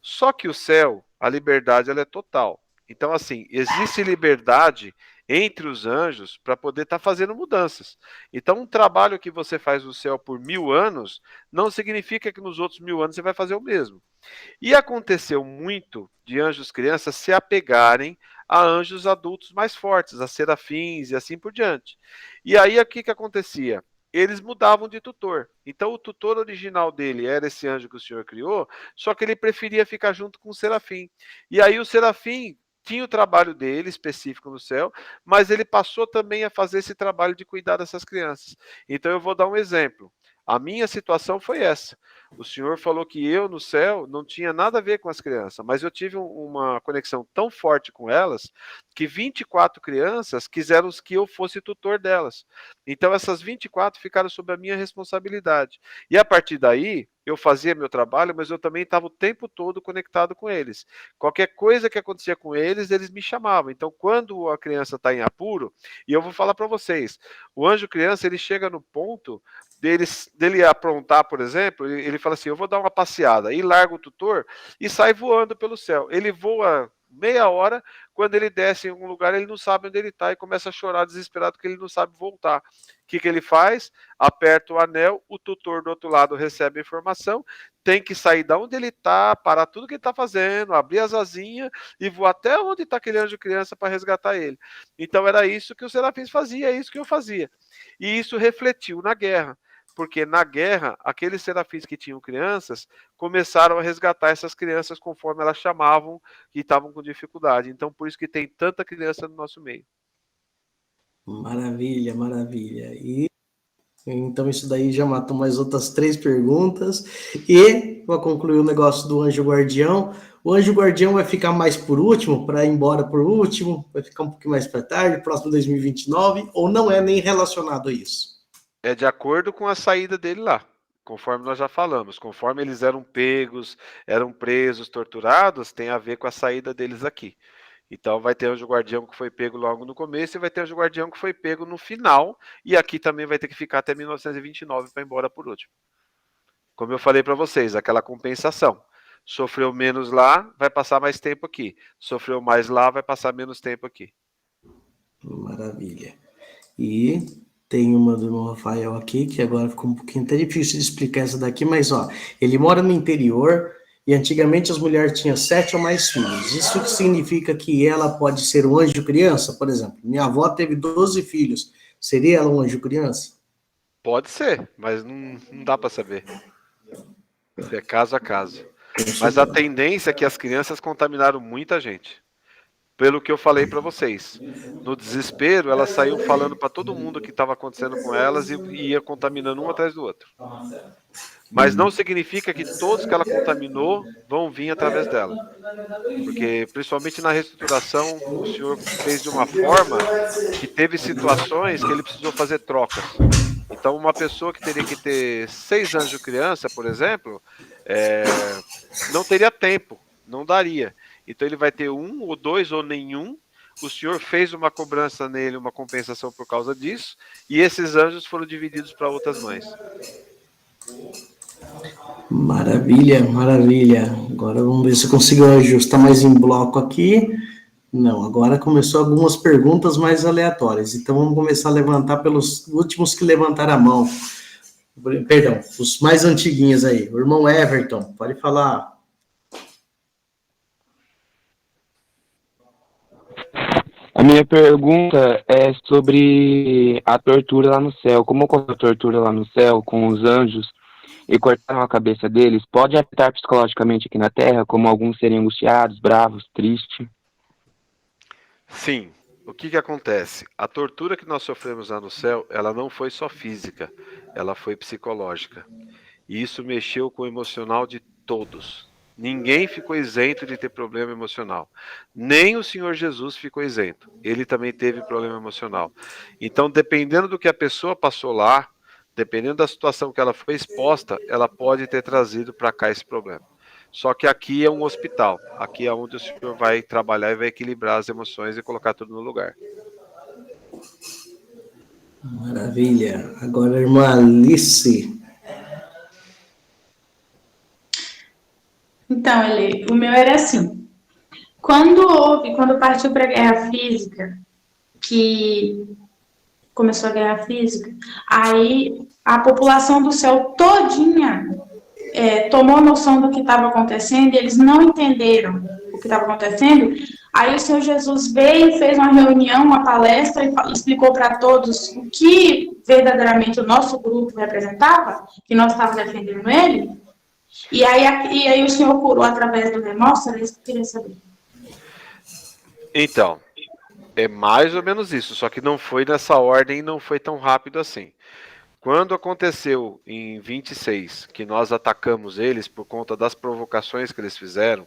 Só que o céu, a liberdade ela é total. Então, assim, existe liberdade entre os anjos para poder estar fazendo mudanças. Então, um trabalho que você faz no céu por 1000 anos não significa que nos outros 1000 anos você vai fazer o mesmo. E aconteceu muito de anjos crianças se apegarem a anjos adultos mais fortes, a serafins e assim por diante. E aí o que acontecia? Eles mudavam de tutor. Então o tutor original dele era esse anjo que o Senhor criou, só que ele preferia ficar junto com o serafim. E aí o serafim tinha o trabalho dele específico no céu, mas ele passou também a fazer esse trabalho de cuidar dessas crianças. Então eu vou dar um exemplo. A minha situação foi essa. O Senhor falou que eu no céu não tinha nada a ver com as crianças, mas eu tive uma conexão tão forte com elas que 24 crianças quiseram que eu fosse tutor delas. Então essas 24 ficaram sob a minha responsabilidade. E a partir daí, eu fazia meu trabalho, mas eu também estava o tempo todo conectado com eles. Qualquer coisa que acontecia com eles, eles me chamavam. Então, quando a criança está em apuro, e eu vou falar para vocês, o anjo criança ele chega no ponto dele aprontar, por exemplo, ele fala assim, eu vou dar uma passeada, e larga o tutor e sai voando pelo céu. Ele voa meia hora, quando ele desce em algum lugar, ele não sabe onde ele está e começa a chorar desesperado porque ele não sabe voltar. O que ele faz? Aperta o anel, o tutor do outro lado recebe a informação, tem que sair de onde ele está, parar tudo que ele está fazendo, abrir as asinhas e voar até onde está aquele anjo criança para resgatar ele. Então era isso que os serafins faziam, é isso que eu fazia. E isso refletiu na guerra. Porque na guerra, aqueles serafins que tinham crianças começaram a resgatar essas crianças conforme elas chamavam que estavam com dificuldade. Então, por isso que tem tanta criança no nosso meio. Maravilha, maravilha. E então isso daí já matou mais outras 3 perguntas. E para concluir o negócio do anjo guardião, o anjo guardião vai ficar mais por último, para ir embora por último, vai ficar um pouquinho mais para tarde, próximo de 2029, ou não é nem relacionado a isso? É de acordo com a saída dele lá, conforme nós já falamos. Conforme eles eram pegos, eram presos, torturados, tem a ver com a saída deles aqui. Então vai ter anjo guardião que foi pego logo no começo e vai ter anjo guardião que foi pego no final. E aqui também vai ter que ficar até 1929 para ir embora por último. Como eu falei para vocês, aquela compensação. Sofreu menos lá, vai passar mais tempo aqui. Sofreu mais lá, vai passar menos tempo aqui. Maravilha. E tem uma do irmão Rafael aqui, que agora ficou um pouquinho até difícil de explicar essa daqui, mas ó, ele mora no interior e antigamente as mulheres tinham 7 ou mais filhos. Isso significa que ela pode ser um anjo criança, por exemplo. Minha avó teve 12 filhos. Seria ela um anjo criança? Pode ser, mas não dá para saber. É caso a caso. Mas a tendência é que as crianças contaminaram muita gente. Pelo que eu falei para vocês. No desespero, elas saíam falando para todo mundo o que estava acontecendo com elas e ia contaminando um atrás do outro. Mas não significa que todos que ela contaminou vão vir através dela. Porque, principalmente na reestruturação, o Senhor fez de uma forma que teve situações que ele precisou fazer trocas. Então, uma pessoa que teria que ter 6 anjos criança, por exemplo, não teria tempo, não daria. Então ele vai ter 1 ou 2 ou nenhum, o Senhor fez uma cobrança nele, uma compensação por causa disso, e esses anjos foram divididos para outras mães. Maravilha, maravilha. Agora vamos ver se eu consigo ajustar mais em bloco aqui. Não, agora começou algumas perguntas mais aleatórias. Então vamos começar a levantar pelos últimos que levantaram a mão. Perdão, os mais antiguinhos aí. O irmão Everton, pode falar. A minha pergunta é sobre a tortura lá no céu. Como ocorreu a tortura lá no céu com os anjos e cortaram a cabeça deles, pode afetar psicologicamente aqui na Terra, como alguns serem angustiados, bravos, tristes? Sim. O que acontece? A tortura que nós sofremos lá no céu, ela não foi só física, ela foi psicológica. E isso mexeu com o emocional de todos. Ninguém ficou isento de ter problema emocional. Nem o Senhor Jesus ficou isento. Ele também teve problema emocional. Então, dependendo do que a pessoa passou lá, dependendo da situação que ela foi exposta, ela pode ter trazido para cá esse problema. Só que aqui é um hospital. Aqui é onde o Senhor vai trabalhar e vai equilibrar as emoções e colocar tudo no lugar. Maravilha. Agora, irmã Alice. Então, o meu era assim. Quando partiu para a guerra física, que começou a guerra física, aí a população do céu todinha tomou noção do que estava acontecendo e eles não entenderam o que estava acontecendo. Aí o Senhor Jesus veio, fez uma reunião, uma palestra e explicou para todos o que verdadeiramente o nosso grupo representava, que nós estávamos defendendo ele. E aí o Senhor curou através do remorso, era isso que eu queria saber. Então, é mais ou menos isso, só que não foi nessa ordem e não foi tão rápido assim. Quando aconteceu em 26 que nós atacamos eles por conta das provocações que eles fizeram,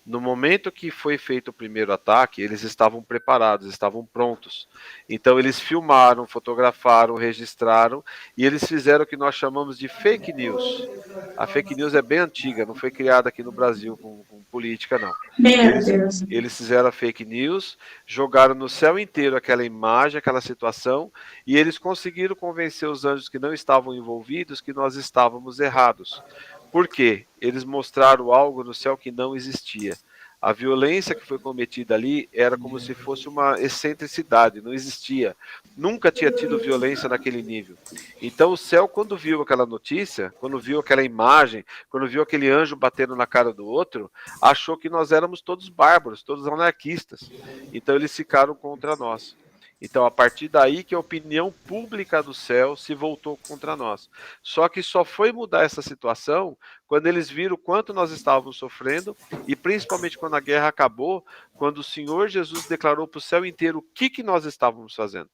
no momento que foi feito o primeiro ataque, eles estavam preparados, estavam prontos. Então eles filmaram, fotografaram, registraram e eles fizeram o que nós chamamos de fake news. A fake news é bem antiga, não foi criada aqui no Brasil com política, não. Meu Deus. Eles fizeram a fake news, jogaram no céu inteiro aquela imagem, aquela situação, e eles conseguiram convencer os anjos que não estavam envolvidos que nós estávamos errados. Por quê? Eles mostraram algo no céu que não existia. A violência que foi cometida ali era como se fosse uma excentricidade, não existia. Nunca tinha tido violência naquele nível. Então o céu, quando viu aquela notícia, quando viu aquela imagem, quando viu aquele anjo batendo na cara do outro, achou que nós éramos todos bárbaros, todos anarquistas. Então eles ficaram contra nós. Então, a partir daí que a opinião pública do céu se voltou contra nós. Só que só foi mudar essa situação quando eles viram o quanto nós estávamos sofrendo e principalmente quando a guerra acabou, quando o Senhor Jesus declarou para o céu inteiro o que nós estávamos fazendo.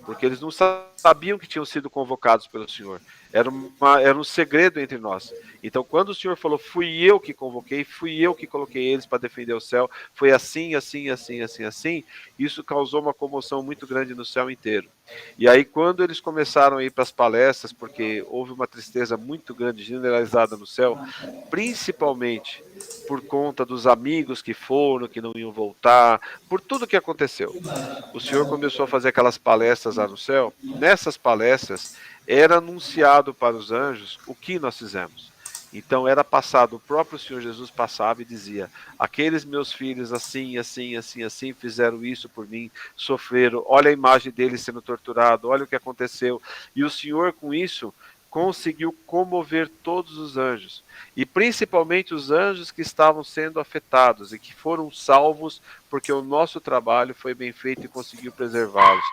Porque eles não sabiam que tinham sido convocados pelo Senhor. Era um segredo entre nós. Então, quando o Senhor falou, fui eu que convoquei, fui eu que coloquei eles para defender o céu, foi assim, assim, assim, assim, assim, isso causou uma comoção muito grande no céu inteiro. E aí, quando eles começaram a ir para as palestras, porque houve uma tristeza muito grande, generalizada no céu, principalmente por conta dos amigos que foram, que não iam voltar, por tudo que aconteceu. O Senhor começou a fazer aquelas palestras lá no céu. Nessas palestras, era anunciado para os anjos o que nós fizemos. Então era passado, o próprio Senhor Jesus passava e dizia, aqueles meus filhos assim, assim, assim, assim, fizeram isso por mim, sofreram, olha a imagem deles sendo torturado, olha o que aconteceu. E o Senhor com isso conseguiu comover todos os anjos, e principalmente os anjos que estavam sendo afetados e que foram salvos, porque o nosso trabalho foi bem feito e conseguiu preservá-los.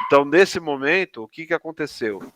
Então nesse momento, o que aconteceu?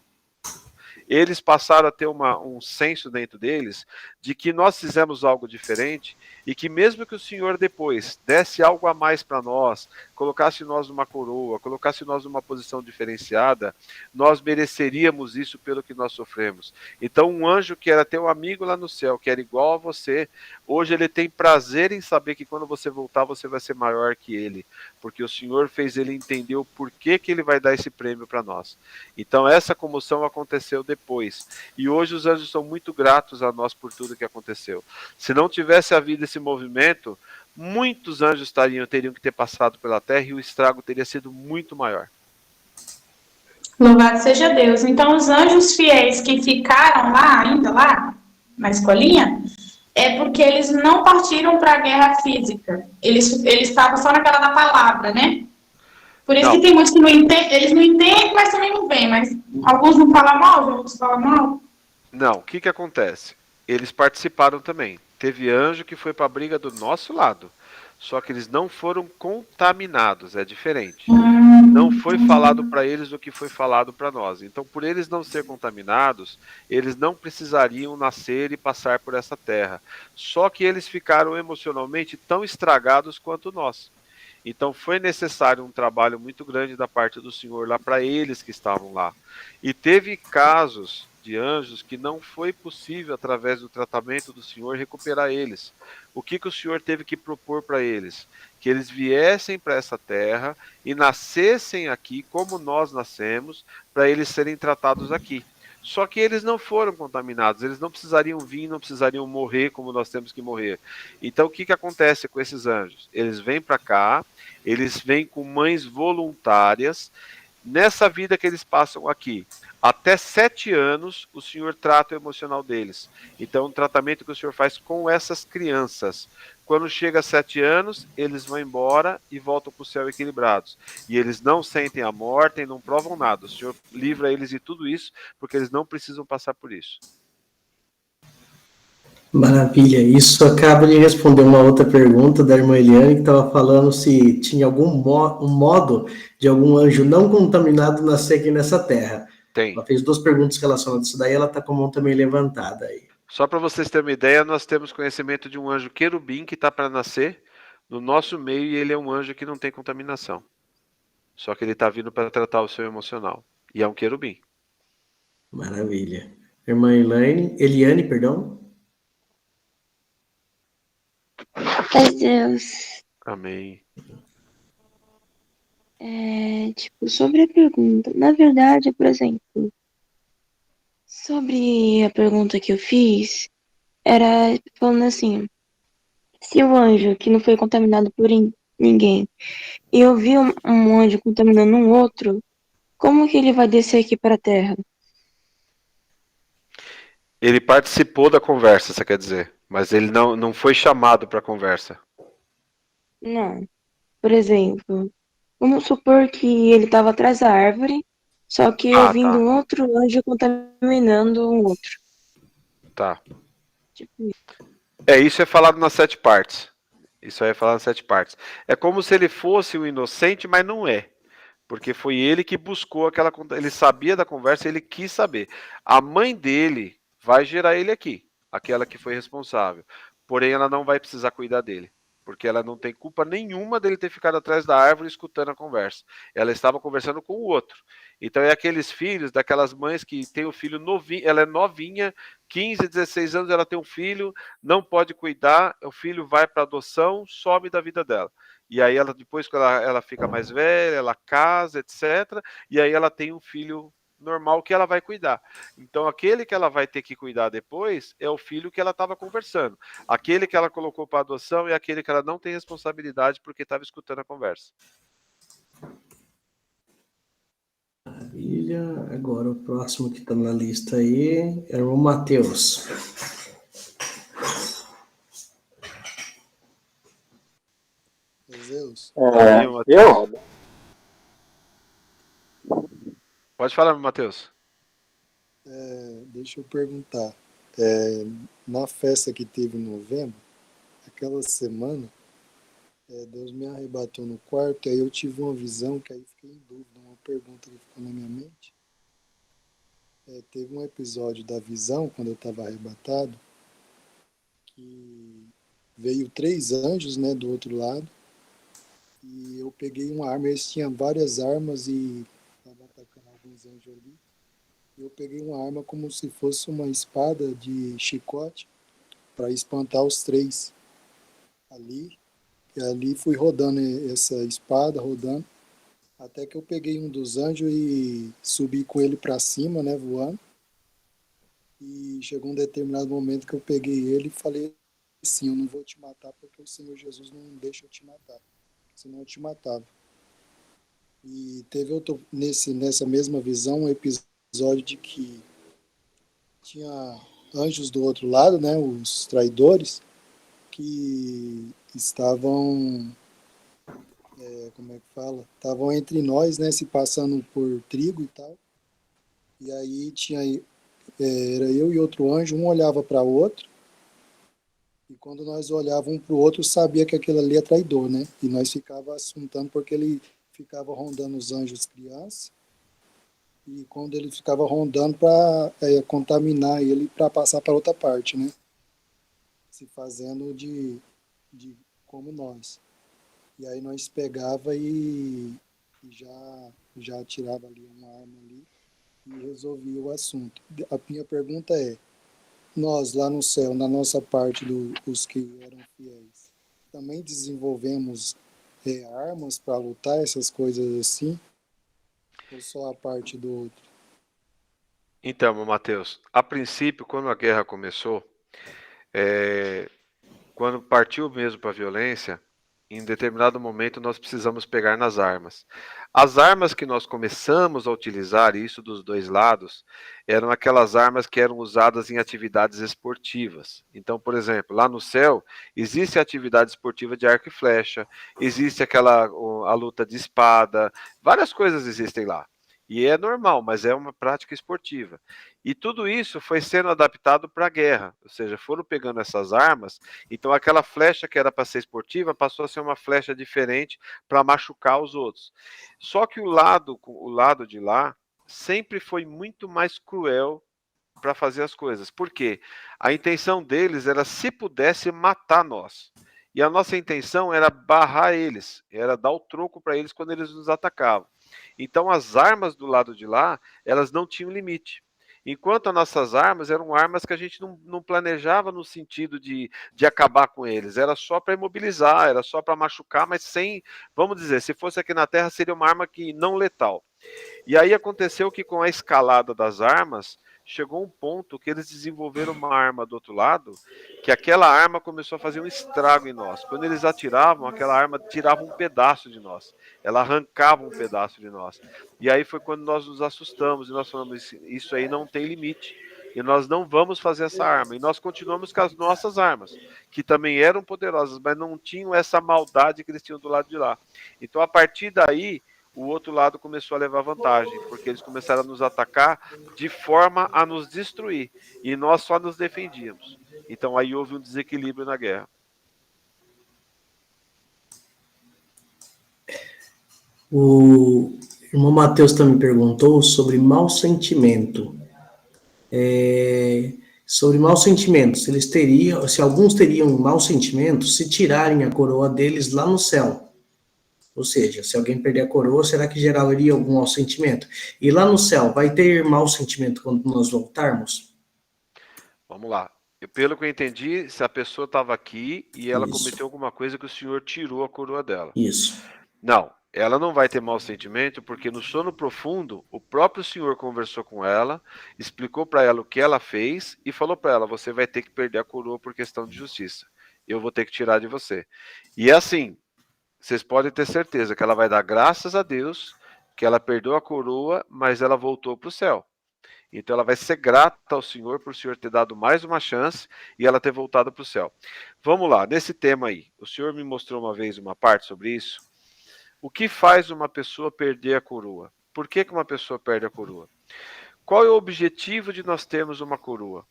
Eles passaram a ter um senso dentro deles de que nós fizemos algo diferente e que mesmo que o Senhor depois desse algo a mais para nós, colocasse nós numa coroa, colocasse nós numa posição diferenciada, nós mereceríamos isso pelo que nós sofremos. Então um anjo que era teu amigo lá no céu, que era igual a você, hoje ele tem prazer em saber que quando você voltar você vai ser maior que ele, porque o Senhor fez ele entender o porquê que ele vai dar esse prêmio para nós. Então essa comoção aconteceu depois. E hoje os anjos são muito gratos a nós por tudo que aconteceu. Se não tivesse havido esse movimento, muitos anjos teriam que ter passado pela terra e o estrago teria sido muito maior. Louvado seja Deus. Então, os anjos fiéis que ficaram lá, ainda lá, na escolinha, é porque eles não partiram para a guerra física. Eles estavam só naquela da palavra, né? Por isso Não. que tem muitos que não entendem, eles não entendem, mas também não vêm. Mas alguns não falam mal, outros falam mal. Não, o que acontece? Eles participaram também. Teve anjo que foi para a briga do nosso lado. Só que eles não foram contaminados, é diferente. Não foi falado para eles o que foi falado para nós. Então, por eles não ser contaminados, eles não precisariam nascer e passar por essa terra. Só que eles ficaram emocionalmente tão estragados quanto nós. Então foi necessário um trabalho muito grande da parte do Senhor lá para eles que estavam lá. E teve casos de anjos que não foi possível, através do tratamento do Senhor, recuperar eles. O que o Senhor teve que propor para eles? Que eles viessem para essa terra e nascessem aqui como nós nascemos, para eles serem tratados aqui. Só que eles não foram contaminados, eles não precisariam vir, não precisariam morrer como nós temos que morrer. Então o que acontece com esses anjos? Eles vêm para cá, eles vêm com mães voluntárias. Nessa vida que eles passam aqui, até 7 anos, o Senhor trata o emocional deles. Então, o tratamento que o Senhor faz com essas crianças. Quando chega a 7 anos, eles vão embora e voltam para o céu equilibrados. E eles não sentem a morte e não provam nada. O Senhor livra eles de tudo isso, porque eles não precisam passar por isso. Maravilha, isso acaba de responder uma outra pergunta da irmã Eliane, que estava falando se tinha algum um modo de algum anjo não contaminado nascer aqui nessa terra. Tem. Ela fez 2 perguntas relacionadas a isso daí, ela está com a mão também levantada aí. Só para vocês terem uma ideia, nós temos conhecimento de um anjo querubim que está para nascer no nosso meio e ele é um anjo que não tem contaminação. Só que ele está vindo para tratar o seu emocional. E é um querubim. Maravilha. Irmã Eliane, perdão. Paz de Deus. Amém. Sobre a pergunta. Na verdade, por exemplo, sobre a pergunta que eu fiz, era falando assim, se o anjo que não foi contaminado por ninguém, e eu vi um anjo contaminando um outro, como que ele vai descer aqui para a Terra? Ele participou da conversa, você quer dizer. Mas ele não foi chamado para a conversa. Não. Por exemplo, vamos supor que ele estava atrás da árvore, só que eu vi tá. um outro anjo contaminando um outro. Tá. Tipo, Isso é falado nas 7 partes. Isso aí é falado nas 7 partes. É como se ele fosse um inocente, mas não é. Porque foi ele que buscou aquela... Ele sabia da conversa, ele quis saber. A mãe dele vai gerar ele aqui. Aquela que foi responsável. Porém, ela não vai precisar cuidar dele. Porque ela não tem culpa nenhuma dele ter ficado atrás da árvore escutando a conversa. Ela estava conversando com o outro. Então é aqueles filhos, daquelas mães que tem o filho novinho, ela é novinha, 15, 16 anos, ela tem um filho, não pode cuidar, o filho vai para adoção, some da vida dela. E aí ela, depois que ela fica mais velha, ela casa, etc. E aí ela tem um filho normal que ela vai cuidar. Então aquele que ela vai ter que cuidar depois é o filho que ela estava conversando. Aquele que ela colocou para adoção é aquele que ela não tem responsabilidade porque estava escutando a conversa. Maravilha. Agora o próximo que está na lista aí é o Mateus. Zeus. Eu? Pode falar, Matheus. Deixa eu perguntar. Na festa que teve em novembro, aquela semana, Deus me arrebatou no quarto, aí eu tive uma visão que aí fiquei em dúvida, uma pergunta que ficou na minha mente. Teve um episódio da visão, quando eu estava arrebatado, que veio 3 anjos, né, do outro lado, e eu peguei uma arma, eles tinham várias armas e estavam atacando alguns anjos ali. Eu peguei uma arma como se fosse uma espada de chicote para espantar os 3 ali. E ali fui rodando essa espada, rodando, até que eu peguei um dos anjos e subi com ele para cima, né, voando. E chegou um determinado momento que eu peguei ele e falei assim, eu não vou te matar porque o Senhor Jesus não deixa eu te matar, senão eu te matava. E teve nessa mesma visão um episódio de que tinha anjos do outro lado, né, os traidores, que estavam, como é que fala? Estavam entre nós, né, se passando por trigo e tal. E aí era eu e outro anjo, um olhava para o outro, e quando nós olhávamos um para o outro, sabia que aquele ali é traidor, né? E nós ficava assuntando porque ele ficava rondando os anjos crianças, e quando ele ficava rondando para contaminar ele para passar para outra parte, né? Se fazendo de como nós. E aí nós pegava e já tirava ali uma arma ali e resolvia o assunto. A minha pergunta é, nós lá no céu, na nossa parte dos que eram fiéis, também desenvolvemos armas para lutar, essas coisas assim? Ou só a parte do outro? Então, meu Mateus, a princípio, quando a guerra começou, quando partiu mesmo para a violência, em determinado momento nós precisamos pegar nas armas. As armas que nós começamos a utilizar, isso dos dois lados, eram aquelas armas que eram usadas em atividades esportivas. Então, por exemplo, lá no céu, existe a atividade esportiva de arco e flecha, existe a luta de espada, várias coisas existem lá. E é normal, mas é uma prática esportiva. E tudo isso foi sendo adaptado para a guerra, ou seja, foram pegando essas armas, então aquela flecha que era para ser esportiva passou a ser uma flecha diferente para machucar os outros. Só que o lado de lá sempre foi muito mais cruel para fazer as coisas. Por quê? A intenção deles era, se pudesse, matar nós. E a nossa intenção era barrar eles, era dar o troco para eles quando eles nos atacavam. Então as armas do lado de lá, elas não tinham limite. Enquanto as nossas armas eram armas que a gente não planejava no sentido de acabar com eles, era só para imobilizar, era só para machucar, mas sem, vamos dizer, se fosse aqui na Terra seria uma arma que não letal. E aí aconteceu que com a escalada das armas, chegou um ponto que eles desenvolveram uma arma do outro lado, que aquela arma começou a fazer um estrago em nós. Quando eles atiravam, aquela arma tirava um pedaço de nós, ela arrancava um pedaço de nós. E aí foi quando nós nos assustamos e nós falamos, isso aí não tem limite. E nós não vamos fazer essa arma. E nós continuamos com as nossas armas, que também eram poderosas, mas não tinham essa maldade que eles tinham do lado de lá. Então, a partir daí, o outro lado começou a levar vantagem, porque eles começaram a nos atacar de forma a nos destruir, e nós só nos defendíamos. Então aí houve um desequilíbrio na guerra. O irmão Mateus também perguntou sobre mau sentimento. Sobre mau sentimento, se alguns teriam mau sentimento se tirarem a coroa deles lá no céu. Ou seja, se alguém perder a coroa, será que geraria algum mau sentimento? E lá no céu, vai ter mau sentimento quando nós voltarmos? Vamos lá. Pelo que eu entendi, se a pessoa estava aqui e ela Isso. cometeu alguma coisa que o Senhor tirou a coroa dela. Isso. Não, ela não vai ter mau sentimento, porque no sono profundo, o próprio Senhor conversou com ela, explicou para ela o que ela fez e falou para ela, você vai ter que perder a coroa por questão de justiça. Eu vou ter que tirar de você. E assim, vocês podem ter certeza que ela vai dar graças a Deus que ela perdeu a coroa, mas ela voltou para o céu. Então ela vai ser grata ao Senhor por o Senhor ter dado mais uma chance e ela ter voltado para o céu. Vamos lá, nesse tema aí. O Senhor me mostrou uma vez uma parte sobre isso. O que faz uma pessoa perder a coroa? Por que uma pessoa perde a coroa? Qual é o objetivo de nós termos uma coroa?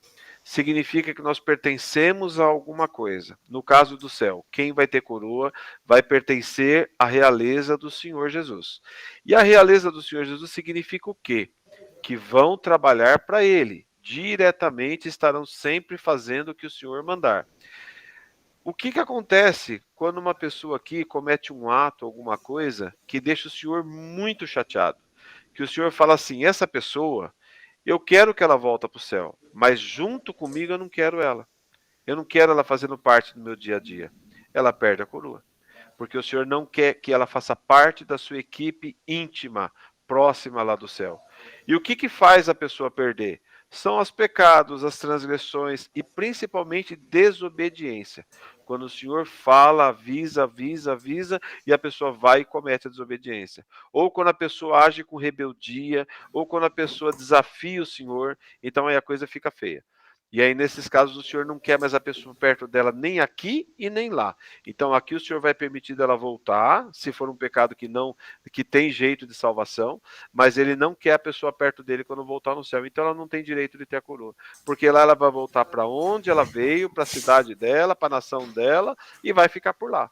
Significa que nós pertencemos a alguma coisa. No caso do céu, quem vai ter coroa vai pertencer à realeza do Senhor Jesus. E a realeza do Senhor Jesus significa o quê? Que vão trabalhar para Ele. Diretamente estarão sempre fazendo o que o Senhor mandar. O que acontece quando uma pessoa aqui comete um ato, alguma coisa, que deixa o Senhor muito chateado? Que o Senhor fala assim, essa pessoa, eu quero que ela volte para o céu, mas junto comigo eu não quero ela. Eu não quero ela fazendo parte do meu dia a dia. Ela perde a coroa. Porque o Senhor não quer que ela faça parte da sua equipe íntima, próxima lá do céu. E o que faz a pessoa perder? são os pecados, as transgressões e principalmente desobediência. Quando o Senhor fala, avisa, avisa, avisa, e a pessoa vai e comete a desobediência. Ou quando a pessoa age com rebeldia, ou quando a pessoa desafia o Senhor, então aí a coisa fica feia. E aí, nesses casos, o Senhor não quer mais a pessoa perto dela nem aqui e nem lá. Então, aqui o Senhor vai permitir dela voltar, se for um pecado que tem jeito de salvação, mas ele não quer a pessoa perto dele quando voltar no céu. Então, ela não tem direito de ter a coroa. Porque lá ela vai voltar para onde ela veio, para a cidade dela, para a nação dela, e vai ficar por lá.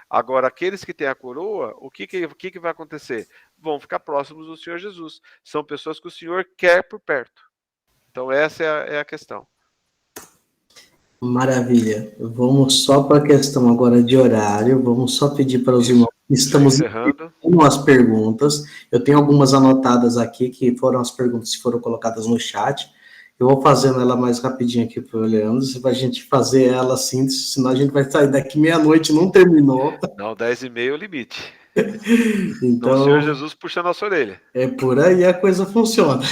Agora, aqueles que têm a coroa, o que vai acontecer? Vão ficar próximos do Senhor Jesus. São pessoas que o Senhor quer por perto. Então, essa é a questão. Maravilha. Vamos só para a questão agora de horário. Vamos só pedir para os irmãos que estamos encerrando as perguntas. Eu tenho algumas anotadas aqui, que foram as perguntas que foram colocadas no chat. Eu vou fazendo ela mais rapidinho aqui para o Leandro, para a gente fazer ela assim, senão a gente vai sair daqui meia-noite, não terminou. Não, 10h30 é o limite. Então, o Senhor Jesus puxa a nossa orelha. É por aí a coisa funciona.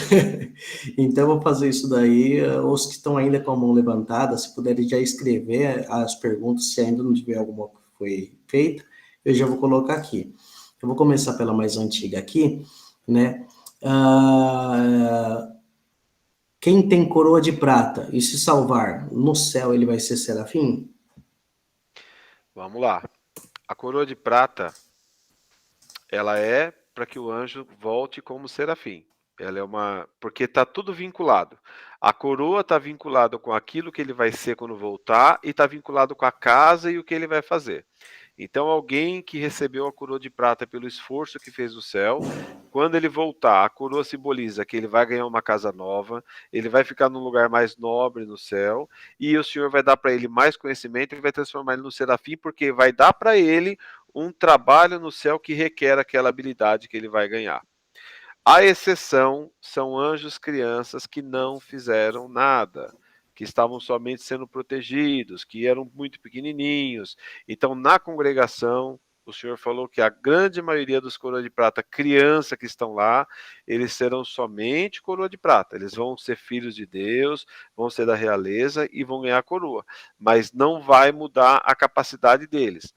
Então, eu vou fazer isso daí. Os que estão ainda com a mão levantada, se puderem já escrever as perguntas, se ainda não tiver alguma que foi feita, eu já vou colocar aqui. Eu vou começar pela mais antiga aqui, né? Quem tem coroa de prata e se salvar no céu, ele vai ser serafim? Vamos lá. A coroa de prata, ela é para que o anjo volte como serafim. Ela é porque está tudo vinculado. A coroa está vinculada com aquilo que ele vai ser quando voltar e está vinculado com a casa e o que ele vai fazer. Então, alguém que recebeu a coroa de prata pelo esforço que fez no céu, quando ele voltar, a coroa simboliza que ele vai ganhar uma casa nova, ele vai ficar num lugar mais nobre no céu, e o Senhor vai dar para ele mais conhecimento e vai transformar ele no serafim, porque vai dar para ele um trabalho no céu que requer aquela habilidade que ele vai ganhar. A exceção são anjos crianças que não fizeram nada, que estavam somente sendo protegidos, que eram muito pequenininhos. Então, na congregação, o Senhor falou que a grande maioria dos coroa de prata, criança que estão lá, eles serão somente coroa de prata. Eles vão ser filhos de Deus, vão ser da realeza e vão ganhar a coroa. Mas não vai mudar a capacidade deles.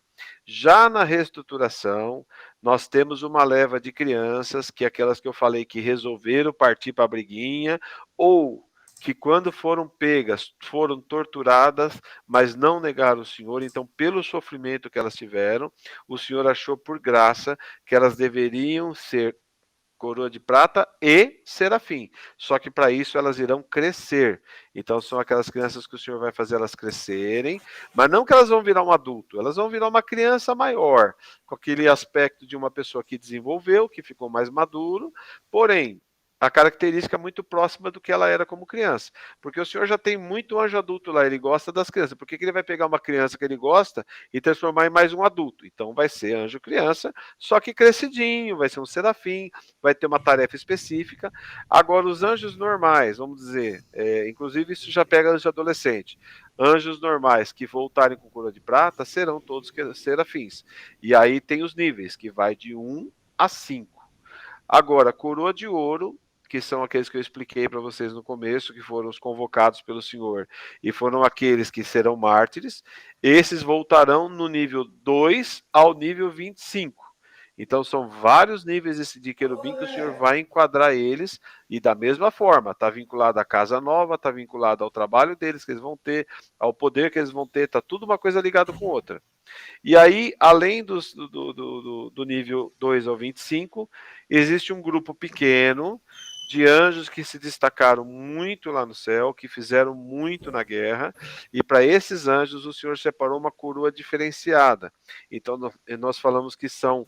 Já na reestruturação, nós temos uma leva de crianças, que é aquelas que eu falei que resolveram partir para a briguinha, ou que quando foram pegas, foram torturadas, mas não negaram o Senhor. Então, pelo sofrimento que elas tiveram, o Senhor achou por graça que elas deveriam ser coroa de prata e serafim. Só que para isso elas irão crescer. Então são aquelas crianças que o Senhor vai fazer elas crescerem, mas não que elas vão virar um adulto, elas vão virar uma criança maior, com aquele aspecto de uma pessoa que desenvolveu, que ficou mais maduro, porém, a característica é muito próxima do que ela era como criança. Porque o Senhor já tem muito anjo adulto lá, ele gosta das crianças. Por que ele vai pegar uma criança que ele gosta e transformar em mais um adulto? Então vai ser anjo criança, só que crescidinho, vai ser um serafim, vai ter uma tarefa específica. Agora, os anjos normais, vamos dizer, inclusive isso já pega anjo adolescente. Anjos normais que voltarem com coroa de prata serão todos serafins. E aí tem os níveis, que vai de 1 a 5. Agora, coroa de ouro, que são aqueles que eu expliquei para vocês no começo, que foram os convocados pelo Senhor, e foram aqueles que serão mártires, esses voltarão no nível 2 ao nível 25. Então são vários níveis de querubim que o Senhor vai enquadrar eles, e da mesma forma, está vinculado à casa nova, está vinculado ao trabalho deles que eles vão ter, ao poder que eles vão ter, está tudo uma coisa ligada com outra. E aí, além do nível 2 ao 25, existe um grupo pequeno de anjos que se destacaram muito lá no céu, que fizeram muito na guerra, e para esses anjos o Senhor separou uma coroa diferenciada. Então nós falamos que são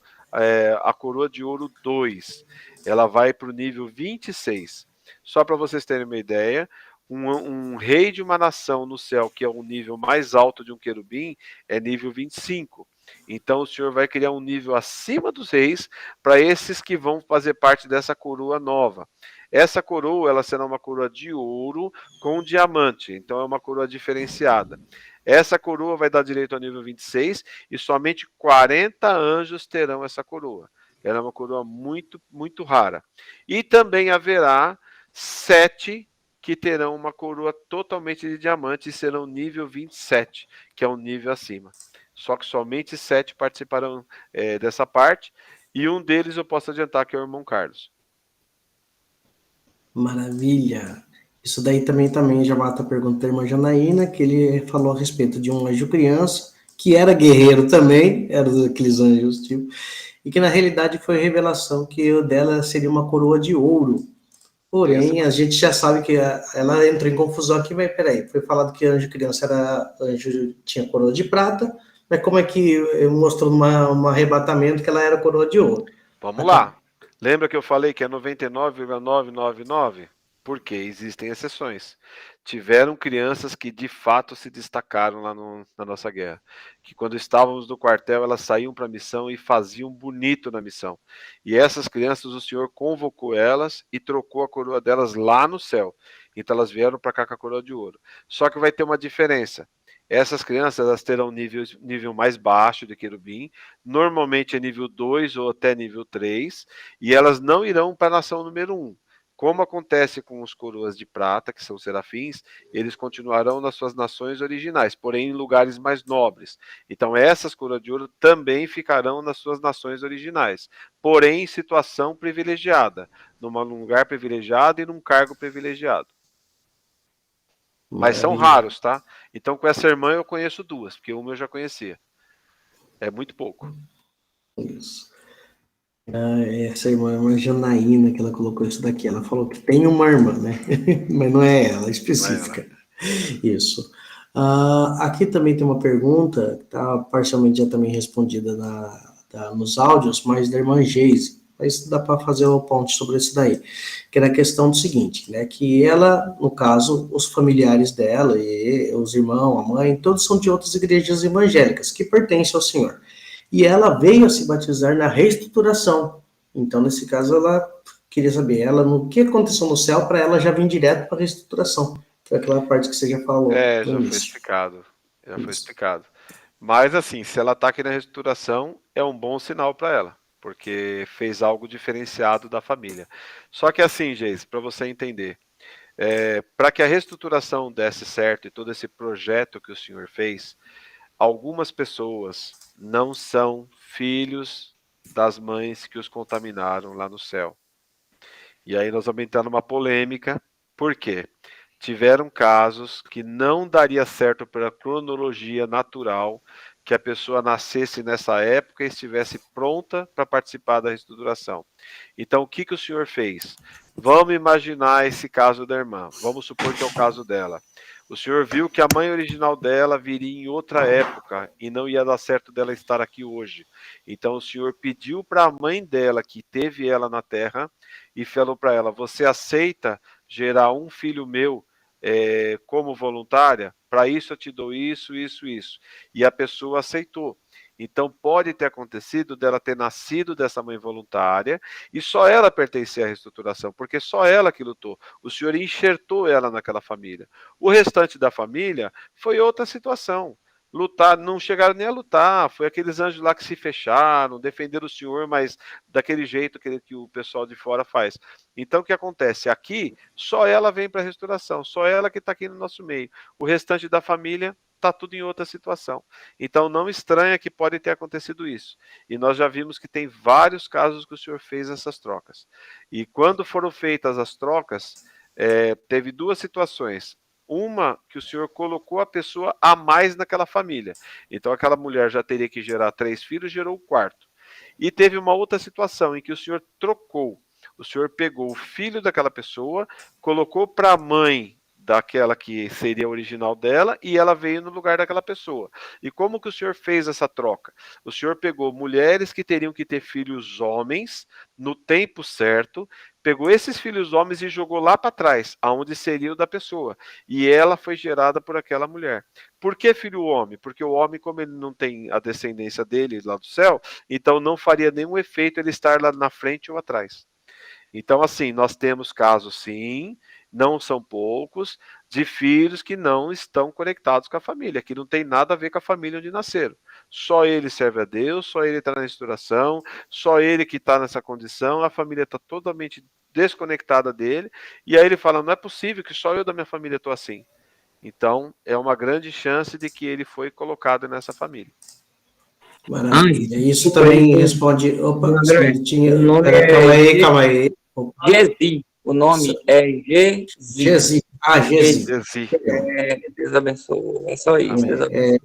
a coroa de ouro 2, ela vai para o nível 26. Só para vocês terem uma ideia, um rei de uma nação no céu, que é o nível mais alto de um querubim, é nível 25. Então o Senhor vai criar um nível acima dos reis para esses que vão fazer parte dessa coroa nova. Essa coroa, ela será uma coroa de ouro com diamante, então é uma coroa diferenciada. Essa coroa vai dar direito ao nível 26 e somente 40 anjos terão essa coroa. Ela é uma coroa muito, muito rara. E também haverá 7 que terão uma coroa totalmente de diamante e serão nível 27, que é um nível acima. Só que somente 7 participarão dessa parte, e um deles eu posso adiantar que é o irmão Carlos. Maravilha. Isso daí também já mata a pergunta da irmã Janaína, que ele falou a respeito de um anjo criança, que era guerreiro também, era daqueles anjos, tipo, e que na realidade foi a revelação que o dela seria uma coroa de ouro. Porém, a gente já sabe que ela entrou em confusão aqui, mas peraí, foi falado que anjo criança tinha coroa de prata, mas como é que mostrou um arrebatamento que ela era coroa de ouro? Vamos lá. Lembra que eu falei que é 99,999? Porque existem exceções. Tiveram crianças que de fato se destacaram lá na nossa guerra. Que quando estávamos no quartel, elas saíam para a missão e faziam bonito na missão. E essas crianças, o Senhor convocou elas e trocou a coroa delas lá no céu. Então elas vieram para cá com a coroa de ouro. Só que vai ter uma diferença. Essas crianças elas terão nível mais baixo de querubim, normalmente é nível 2 ou até nível 3, e elas não irão para a nação número 1. Como acontece com os coroas de prata, que são serafins, eles continuarão nas suas nações originais, porém em lugares mais nobres. Então essas coroas de ouro também ficarão nas suas nações originais, porém em situação privilegiada, num lugar privilegiado e num cargo privilegiado. Mas são raros, tá? Então com essa irmã eu conheço 2, porque uma eu já conhecia. É muito pouco. Isso. Essa irmã Janaína, que ela colocou isso daqui, ela falou que tem uma irmã, né? Mas não é ela, específica. Não é ela. Isso. Aqui também tem uma pergunta, que está parcialmente já também respondida nos áudios, mas da irmã Geise. Mas dá para fazer o ponto sobre isso daí. Que era a questão do seguinte, né? Que ela, no caso, os familiares dela, e os irmãos, a mãe, todos são de outras igrejas evangélicas, que pertencem ao Senhor. E ela veio a se batizar na reestruturação. Então, nesse caso, ela queria saber, o que aconteceu no céu para ela já vir direto para a reestruturação. Foi aquela parte que você já falou. Já foi explicado. Já foi explicado. Mas, assim, se ela está aqui na reestruturação, é um bom sinal para ela, porque fez algo diferenciado da família. Só que, assim, Geise, para você entender, para que a reestruturação desse certo e todo esse projeto que o senhor fez, algumas pessoas não são filhos das mães que os contaminaram lá no céu. E aí nós vamos entrar numa polêmica. Por quê? Tiveram casos que não daria certo pela cronologia natural que a pessoa nascesse nessa época e estivesse pronta para participar da reestruturação. Então, o que o senhor fez? Vamos imaginar esse caso da irmã. Vamos supor que é o caso dela. O senhor viu que a mãe original dela viria em outra época e não ia dar certo dela estar aqui hoje. Então o senhor pediu para a mãe dela, que teve ela na terra, e falou para ela, você aceita gerar um filho meu como voluntária? Para isso eu te dou isso, isso, isso. E a pessoa aceitou. Então pode ter acontecido dela ter nascido dessa mãe voluntária e só ela pertencer à reestruturação, porque só ela que lutou. O senhor enxertou ela naquela família. O restante da família foi outra situação. Lutar, não chegaram nem a lutar, foi aqueles anjos lá que se fecharam, defenderam o senhor, mas daquele jeito que o pessoal de fora faz. Então o que acontece? Aqui, só ela vem para a restauração, só ela que está aqui no nosso meio. O restante da família está tudo em outra situação. Então não estranha que pode ter acontecido isso. E nós já vimos que tem vários casos que o senhor fez essas trocas. E quando foram feitas as trocas, teve 2 situações. Uma, que o senhor colocou a pessoa a mais naquela família. Então aquela mulher já teria que gerar 3 filhos, gerou o 4º. E teve uma outra situação em que o senhor trocou. O senhor pegou o filho daquela pessoa, colocou para a mãe daquela que seria a original dela, e ela veio no lugar daquela pessoa. E como que o senhor fez essa troca? O senhor pegou mulheres que teriam que ter filhos homens, no tempo certo, pegou esses filhos homens e jogou lá para trás, aonde seria o da pessoa. E ela foi gerada por aquela mulher. Por que filho homem? Porque o homem, como ele não tem a descendência dele lá do céu, então não faria nenhum efeito ele estar lá na frente ou atrás. Então, assim, nós temos casos, sim, não são poucos, de filhos que não estão conectados com a família, que não tem nada a ver com a família onde nasceram. Só ele serve a Deus, só ele está na restauração, só ele que está nessa condição, a família está totalmente desconectada dele, e aí ele fala, não é possível que só eu da minha família estou assim. Então, é uma grande chance de que ele foi colocado nessa família. Maravilha. Isso também responde... Opa, um André, minutinho. o nome Calma aí. Opa. Gezi. O nome é Gezi. Gezi. Gezi. Deus abençoe. É só isso. Deus abençoe.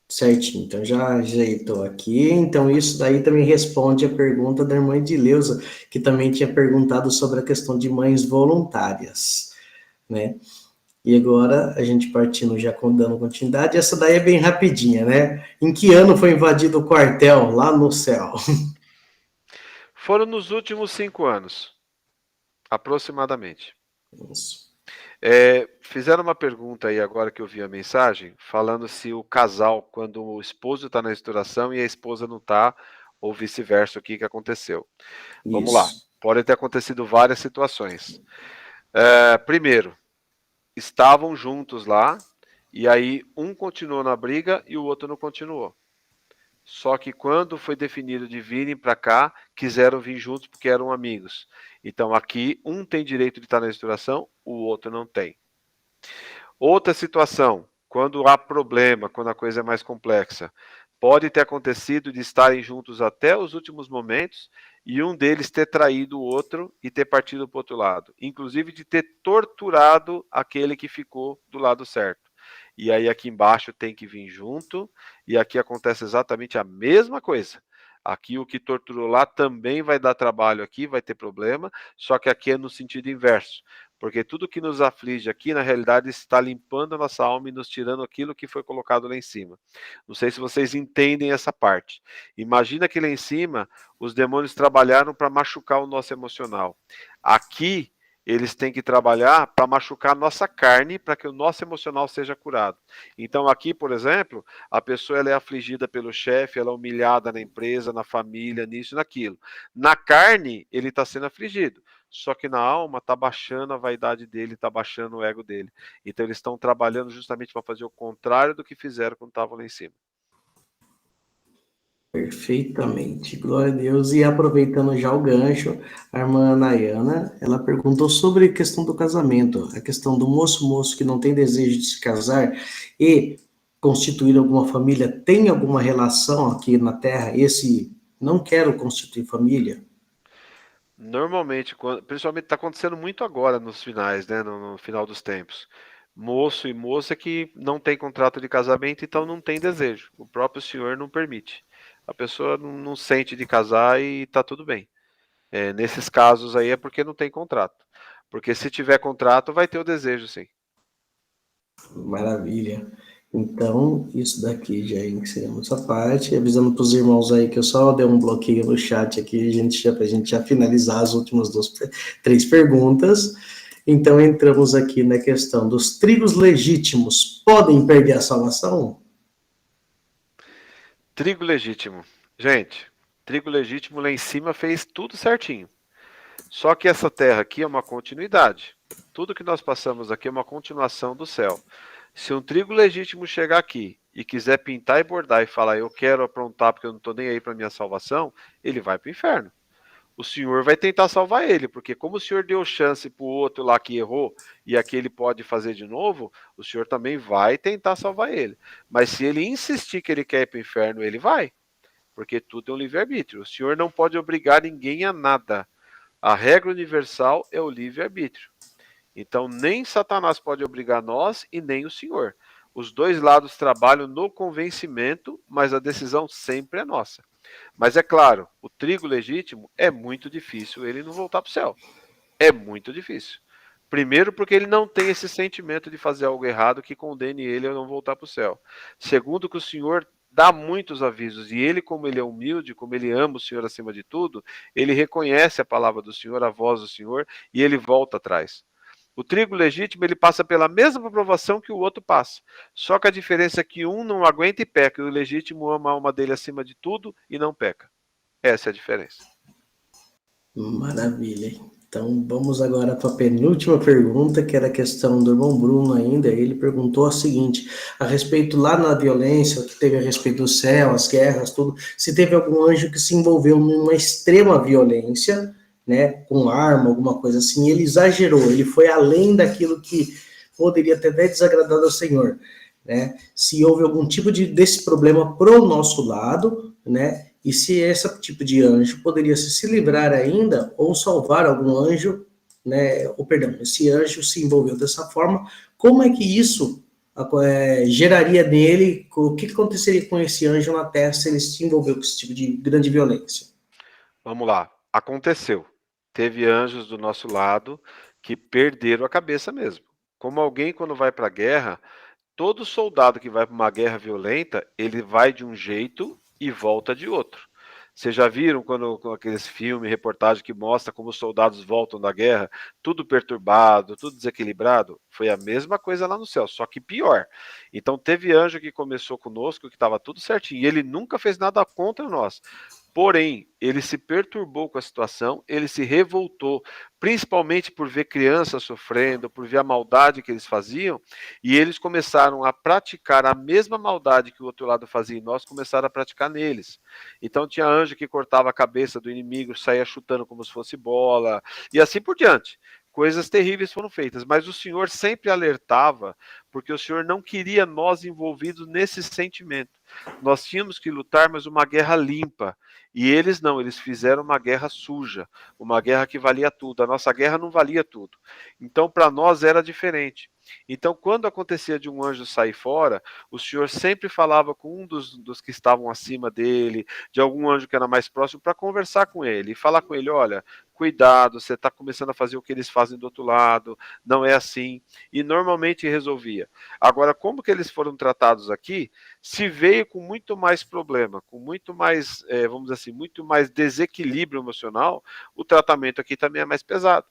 Certinho, então já ajeitou aqui. Então, isso daí também responde a pergunta da irmã Edileuza, que também tinha perguntado sobre a questão de mães voluntárias, né? E agora, a gente partindo já dando continuidade, essa daí é bem rapidinha, né? Em que ano foi invadido o quartel lá no céu? Foram nos últimos 5 anos, aproximadamente. Isso. Fizeram uma pergunta aí agora que eu vi a mensagem, falando se o casal, quando o esposo está na restauração e a esposa não está, ou vice-versa, o que aconteceu. Vamos lá, pode ter acontecido várias situações. Primeiro, estavam juntos lá, e aí um continuou na briga e o outro não continuou. Só que quando foi definido de virem para cá, quiseram vir juntos porque eram amigos. Então aqui, um tem direito de estar na restauração, o outro não tem. Outra situação, quando há problema, quando a coisa é mais complexa, pode ter acontecido de estarem juntos até os últimos momentos e um deles ter traído o outro e ter partido para o outro lado. Inclusive de ter torturado aquele que ficou do lado certo. E aí aqui embaixo tem que vir junto, e aqui acontece exatamente a mesma coisa. Aqui o que torturou lá também vai dar trabalho aqui, vai ter problema, só que aqui é no sentido inverso. Porque tudo que nos aflige aqui, na realidade, está limpando a nossa alma e nos tirando aquilo que foi colocado lá em cima. Não sei se vocês entendem essa parte. Imagina que lá em cima, os demônios trabalharam para machucar o nosso emocional. Aqui, eles têm que trabalhar para machucar a nossa carne, para que o nosso emocional seja curado. Então aqui, por exemplo, a pessoa ela é afligida pelo chefe, ela é humilhada na empresa, na família, nisso e naquilo. Na carne, ele está sendo afligido. Só que na alma está baixando a vaidade dele, está baixando o ego dele. Então eles estão trabalhando justamente para fazer o contrário do que fizeram quando estavam lá em cima. Perfeitamente, glória a Deus. E aproveitando já o gancho, a irmã Nayana, ela perguntou sobre a questão do casamento, a questão do moço que não tem desejo de se casar e constituir alguma família, tem alguma relação aqui na Terra, esse não quero constituir família? Normalmente, principalmente está acontecendo muito agora nos finais, né, no final dos tempos. Moço e moça que não tem contrato de casamento, então não tem desejo. O próprio Senhor não permite. A pessoa não sente de casar e está tudo bem. Nesses casos aí é porque não tem contrato. Porque se tiver contrato, vai ter o desejo, sim. Maravilha. Então, isso daqui já encerramos essa parte, avisando para os irmãos aí que eu só dei um bloqueio no chat aqui, para a gente já finalizar as últimas 3 perguntas. Então, entramos aqui na questão dos trigos legítimos. Podem perder a salvação? Trigo legítimo. Gente, trigo legítimo lá em cima fez tudo certinho. Só que essa terra aqui é uma continuidade. Tudo que nós passamos aqui é uma continuação do céu. Se um trigo legítimo chegar aqui e quiser pintar e bordar e falar eu quero aprontar porque eu não estou nem aí para minha salvação, ele vai para o inferno. O Senhor vai tentar salvar ele, porque como o Senhor deu chance para o outro lá que errou e aquele pode fazer de novo, o Senhor também vai tentar salvar ele. Mas se ele insistir que ele quer ir para o inferno, ele vai, porque tudo é um livre-arbítrio. O Senhor não pode obrigar ninguém a nada. A regra universal é o livre-arbítrio. Então nem Satanás pode obrigar nós e nem o Senhor. Os dois lados trabalham no convencimento, mas a decisão sempre é nossa. Mas é claro, o trigo legítimo é muito difícil ele não voltar para o céu. É muito difícil. Primeiro porque ele não tem esse sentimento de fazer algo errado que condene ele a não voltar para o céu. Segundo que o Senhor dá muitos avisos e ele, como ele é humilde, como ele ama o Senhor acima de tudo, ele reconhece a palavra do Senhor, a voz do Senhor e ele volta atrás. O trigo legítimo, ele passa pela mesma provação que o outro passa. Só que a diferença é que um não aguenta e peca, e o legítimo ama a alma dele acima de tudo e não peca. Essa é a diferença. Maravilha. Então, vamos agora para a penúltima pergunta, que era a questão do irmão Bruno ainda. Ele perguntou o seguinte, a respeito lá na violência, que teve a respeito do céu, as guerras, tudo, se teve algum anjo que se envolveu numa extrema violência, né, com arma, alguma coisa assim, ele exagerou, ele foi além daquilo que poderia ter até desagradado ao Senhor, né? Se houve algum tipo desse problema pro nosso lado, né? E se esse tipo de anjo poderia se livrar ainda ou salvar algum anjo, né? Ou perdão, esse anjo se envolveu dessa forma, como é que isso geraria nele, o que aconteceria com esse anjo na Terra se ele se envolveu com esse tipo de grande violência? Vamos lá, aconteceu. Teve anjos do nosso lado que perderam a cabeça mesmo. Como alguém, quando vai para a guerra, todo soldado que vai para uma guerra violenta, ele vai de um jeito e volta de outro. Vocês já viram quando aqueles filmes, reportagem que mostra como os soldados voltam da guerra, tudo perturbado, tudo desequilibrado? Foi a mesma coisa lá no céu, só que pior. Então teve anjo que começou conosco, que estava tudo certinho, e ele nunca fez nada contra nós. Porém, ele se perturbou com a situação, ele se revoltou, principalmente por ver crianças sofrendo, por ver a maldade que eles faziam, e eles começaram a praticar a mesma maldade que o outro lado fazia, e nós começaram a praticar neles. Então tinha anjo que cortava a cabeça do inimigo, saía chutando como se fosse bola, e assim por diante. Coisas terríveis foram feitas, mas o Senhor sempre alertava, porque o Senhor não queria nós envolvidos nesse sentimento. Nós tínhamos que lutar, mas uma guerra limpa. E eles não, eles fizeram uma guerra suja, uma guerra que valia tudo. A nossa guerra não valia tudo. Então, para nós era diferente. Então, quando acontecia de um anjo sair fora, o Senhor sempre falava com um dos que estavam acima dele, de algum anjo que era mais próximo, para conversar com ele e falar com ele: olha, cuidado, você está começando a fazer o que eles fazem do outro lado, não é assim. E normalmente resolvia. Agora, como que eles foram tratados aqui, se veio com muito mais problema, com muito mais, vamos dizer assim, muito mais desequilíbrio emocional, o tratamento aqui também é mais pesado.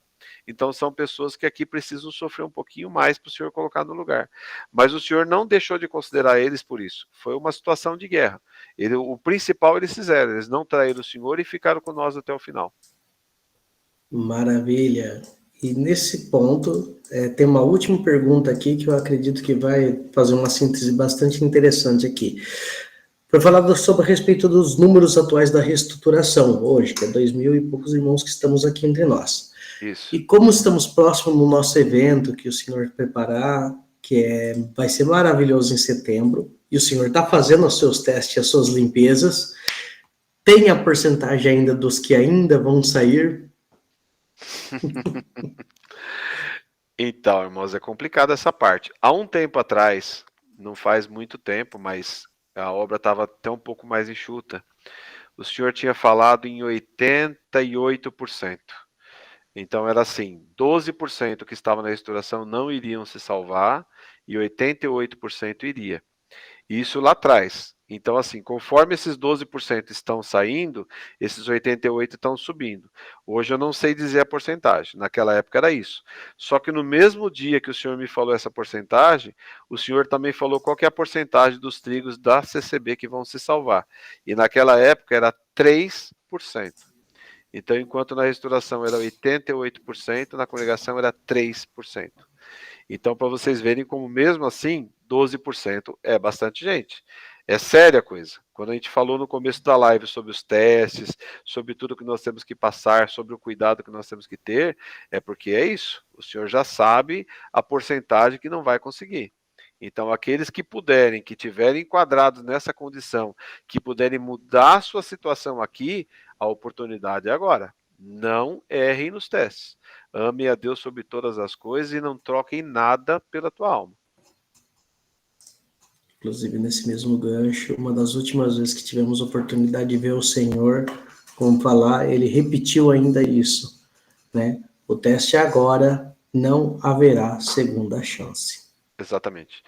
Então são pessoas que aqui precisam sofrer um pouquinho mais para o Senhor colocar no lugar. Mas o Senhor não deixou de considerar eles por isso. Foi uma situação de guerra. O principal eles fizeram, eles não traíram o Senhor e ficaram com nós até o final. Maravilha. E nesse ponto, tem uma última pergunta aqui que eu acredito que vai fazer uma síntese bastante interessante aqui. Foi falado sobre a respeito dos números atuais da reestruturação, hoje, que é 2.000 e poucos irmãos que estamos aqui entre nós. Isso. E como estamos próximos do nosso evento, que o senhor preparar, vai ser maravilhoso em setembro, e o senhor está fazendo os seus testes, as suas limpezas, tem a porcentagem ainda dos que ainda vão sair? Então, irmãos, é complicado essa parte. Há um tempo atrás, não faz muito tempo, mas a obra estava até um pouco mais enxuta, o senhor tinha falado em 88%. Então era assim, 12% que estavam na restauração não iriam se salvar e 88% iria. Isso lá atrás. Então assim, conforme esses 12% estão saindo, esses 88% estão subindo. Hoje eu não sei dizer a porcentagem, naquela época era isso. Só que no mesmo dia que o senhor me falou essa porcentagem, o senhor também falou qual que é a porcentagem dos trigos da CCB que vão se salvar. E naquela época era 3%. Então, enquanto na restauração era 88%, na congregação era 3%. Então, para vocês verem como mesmo assim, 12% é bastante gente. É séria a coisa. Quando a gente falou no começo da live sobre os testes, sobre tudo que nós temos que passar, sobre o cuidado que nós temos que ter, é porque é isso. O senhor já sabe a porcentagem que não vai conseguir. Então, aqueles que puderem, que tiverem enquadrados nessa condição, que puderem mudar a sua situação aqui, a oportunidade é agora. Não errem nos testes. Ame a Deus sobre todas as coisas e não troquem nada pela tua alma. Inclusive, nesse mesmo gancho, uma das últimas vezes que tivemos a oportunidade de ver o Senhor, como falar, ele repetiu ainda isso, né? O teste é agora, não haverá segunda chance. Exatamente.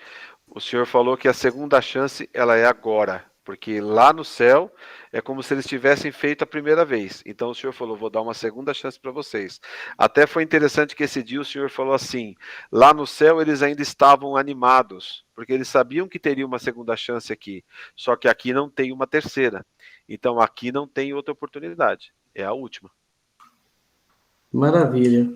O senhor falou que a segunda chance, ela é agora, porque lá no céu é como se eles tivessem feito a primeira vez. Então o senhor falou, vou dar uma segunda chance para vocês. Até foi interessante que esse dia o senhor falou assim, lá no céu eles ainda estavam animados, porque eles sabiam que teria uma segunda chance aqui, só que aqui não tem uma terceira. Então aqui não tem outra oportunidade, é a última. Maravilha.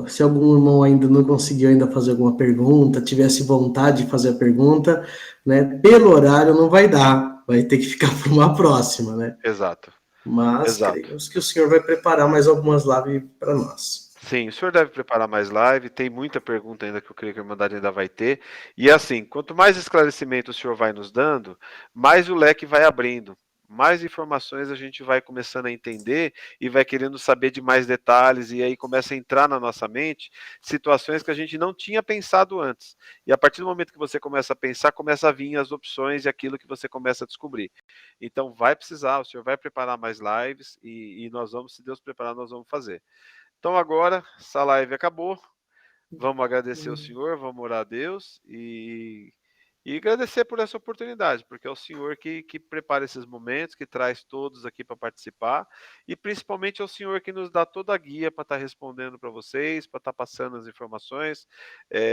Se algum irmão ainda não conseguiu ainda fazer alguma pergunta, tivesse vontade de fazer a pergunta, né, pelo horário não vai dar, vai ter que ficar para uma próxima, né? Exato. Mas Exato. creio que o senhor vai preparar mais algumas lives para nós. Sim, o senhor deve preparar mais live, tem muita pergunta ainda que eu creio que a Irmandade ainda vai ter. E assim, quanto mais esclarecimento o senhor vai nos dando, mais o leque vai abrindo. Mais informações a gente vai começando a entender e vai querendo saber de mais detalhes, e aí começa a entrar na nossa mente situações que a gente não tinha pensado antes. E a partir do momento que você começa a pensar, começa a vir as opções e aquilo que você começa a descobrir. Então vai precisar, o senhor vai preparar mais lives e nós vamos, se Deus preparar, nós vamos fazer. Então agora, essa live acabou. Vamos agradecer ao Senhor, vamos orar a Deus e agradecer por essa oportunidade, porque é o Senhor que prepara esses momentos, que traz todos aqui para participar, e principalmente é o Senhor que nos dá toda a guia para estar respondendo para vocês, para estar passando as informações.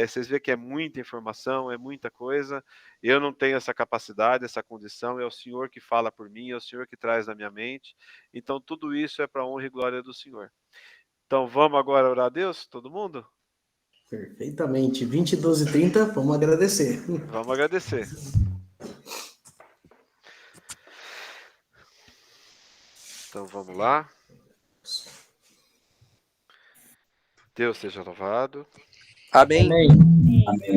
Vocês veem que é muita informação, é muita coisa. Eu não tenho essa capacidade, essa condição, é o Senhor que fala por mim, é o Senhor que traz na minha mente. Então tudo isso é para a honra e glória do Senhor. Então vamos agora orar a Deus, todo mundo? Perfeitamente. 22h30, vamos agradecer. Vamos agradecer. Então vamos lá. Deus seja louvado. Amém.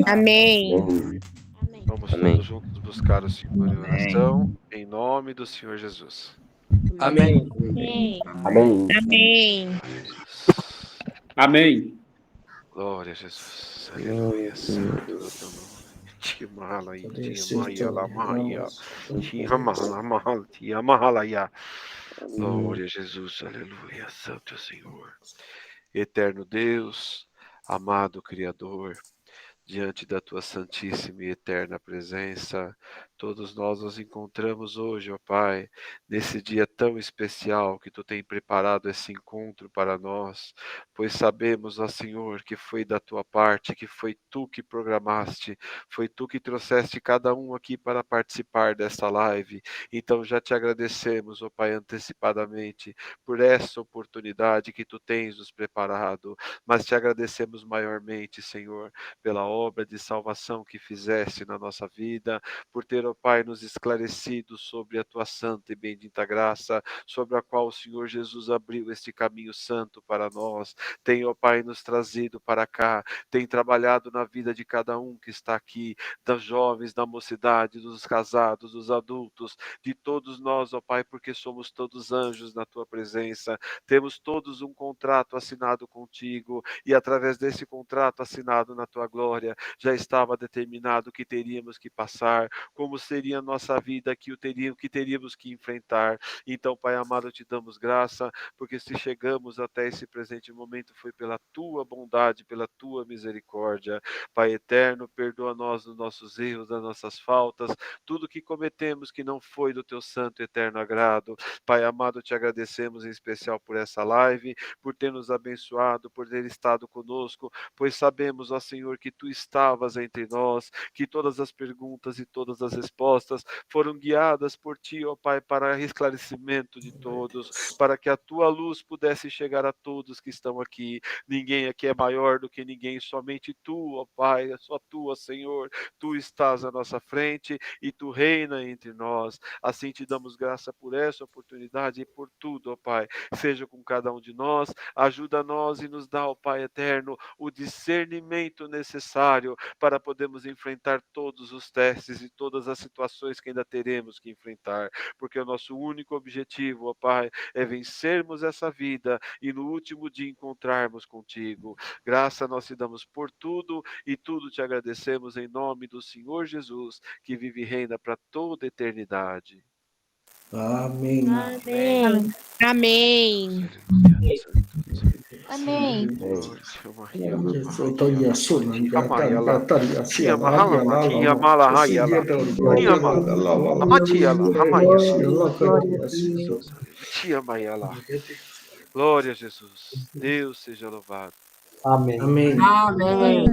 Amém. Vamos Amém. todos juntos buscar o Senhor em oração, em nome do Senhor Jesus. Amém. Amém. Amém. Amém. Glória a Jesus. Aleluia. Santo é o teu nome. Te mala aí, te maia lá, maia. Te amala, mal, te amala ya. Glória a Jesus. Aleluia. Santo é o Senhor. Eterno Deus, amado Criador, diante da tua santíssima e eterna presença, todos nós nos encontramos hoje, ó Pai, nesse dia tão especial que tu tem preparado esse encontro para nós, pois sabemos, ó Senhor, que foi da tua parte, que foi tu que programaste, foi tu que trouxeste cada um aqui para participar desta live. Então já te agradecemos, ó Pai, antecipadamente por essa oportunidade que tu tens nos preparado, mas te agradecemos maiormente, Senhor, pela obra de salvação que fizeste na nossa vida, por ter, ó Pai, nos esclarecido sobre a tua santa e bendita graça, sobre a qual o Senhor Jesus abriu este caminho santo para nós. Tem, ó Pai, nos trazido para cá, tem trabalhado na vida de cada um que está aqui, das jovens, da mocidade, dos casados, dos adultos, de todos nós, ó Pai, porque somos todos anjos na tua presença, temos todos um contrato assinado contigo, e através desse contrato assinado na tua glória, já estava determinado que teríamos que passar, como seria a nossa vida, que teríamos que enfrentar. Então, Pai amado, te damos graça, porque se chegamos até esse presente momento foi pela tua bondade, pela tua misericórdia. Pai eterno, perdoa-nós dos nossos erros, das nossas faltas, tudo que cometemos que não foi do teu santo e eterno agrado. Pai amado, te agradecemos em especial por essa live, por ter nos abençoado, por ter estado conosco, pois sabemos, ó Senhor, que tu estavas entre nós, que todas as perguntas e todas as respostas foram guiadas por ti, ó Pai, para esclarecimento de todos, para que a tua luz pudesse chegar a todos que estão aqui. Ninguém aqui é maior do que ninguém, somente tu, ó Pai, é só tu, ó Senhor, tu estás à nossa frente e tu reina entre nós. Assim te damos graça por essa oportunidade e por tudo, ó Pai. Seja com cada um de nós, ajuda-nós e nos dá, ó Pai eterno, o discernimento necessário para podermos enfrentar todos os testes e todas as situações que ainda teremos que enfrentar, porque o nosso único objetivo, ó Pai, é vencermos essa vida e no último dia encontrarmos contigo. Graça nós te damos por tudo e tudo te agradecemos em nome do Senhor Jesus, que vive e reina para toda a eternidade. Amém. Amém. Amém. Amém. Glória a Jesus. Deus seja louvado. Amém. Amém. Amém.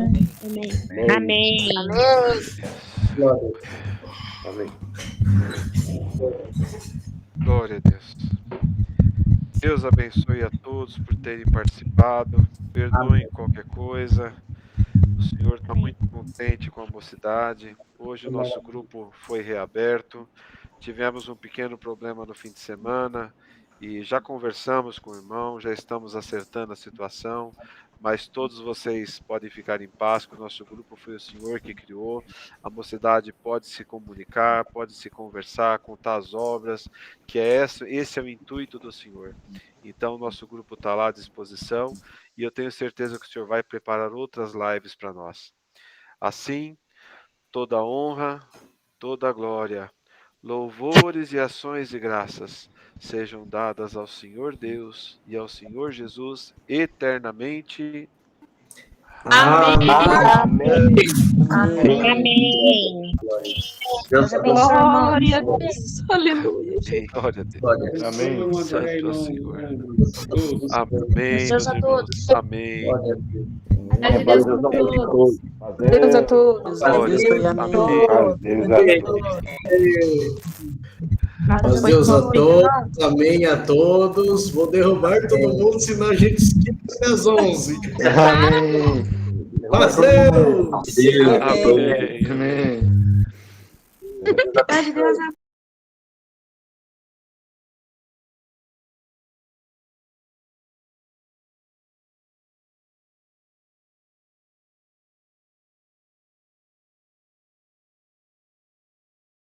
Amém. Glória a Deus. Deus abençoe a todos por terem participado. Perdoem qualquer coisa. O Senhor está muito contente com a mocidade. Hoje o nosso grupo foi reaberto. Tivemos um pequeno problema no fim de semana e já conversamos com o irmão, já estamos acertando a situação, mas todos vocês podem ficar em paz, que o nosso grupo foi o Senhor que criou, a mocidade pode se comunicar, pode se conversar, contar as obras, que esse é o intuito do Senhor. Então, o nosso grupo está lá à disposição, e eu tenho certeza que o Senhor vai preparar outras lives para nós. Assim, toda honra, toda glória, louvores e ações de graças sejam dadas ao Senhor Deus e ao Senhor Jesus eternamente. Amém. Amém. Deus abençoe. Glória a Deus. Aleluia. Glória a Deus. Amém. Santo é o Senhor. Amém, Deus meus a irmãos. todos. Amém. Glória a Deus. Paz de Deus a todos. Deus a todos. Glória a Deus. Amém. Paz de Deus a todos, amém a todos. Vou derrubar todo mundo, senão a gente esquece às 11. Amém. Paz de Deus! Amém. Amém. Paz de Deus a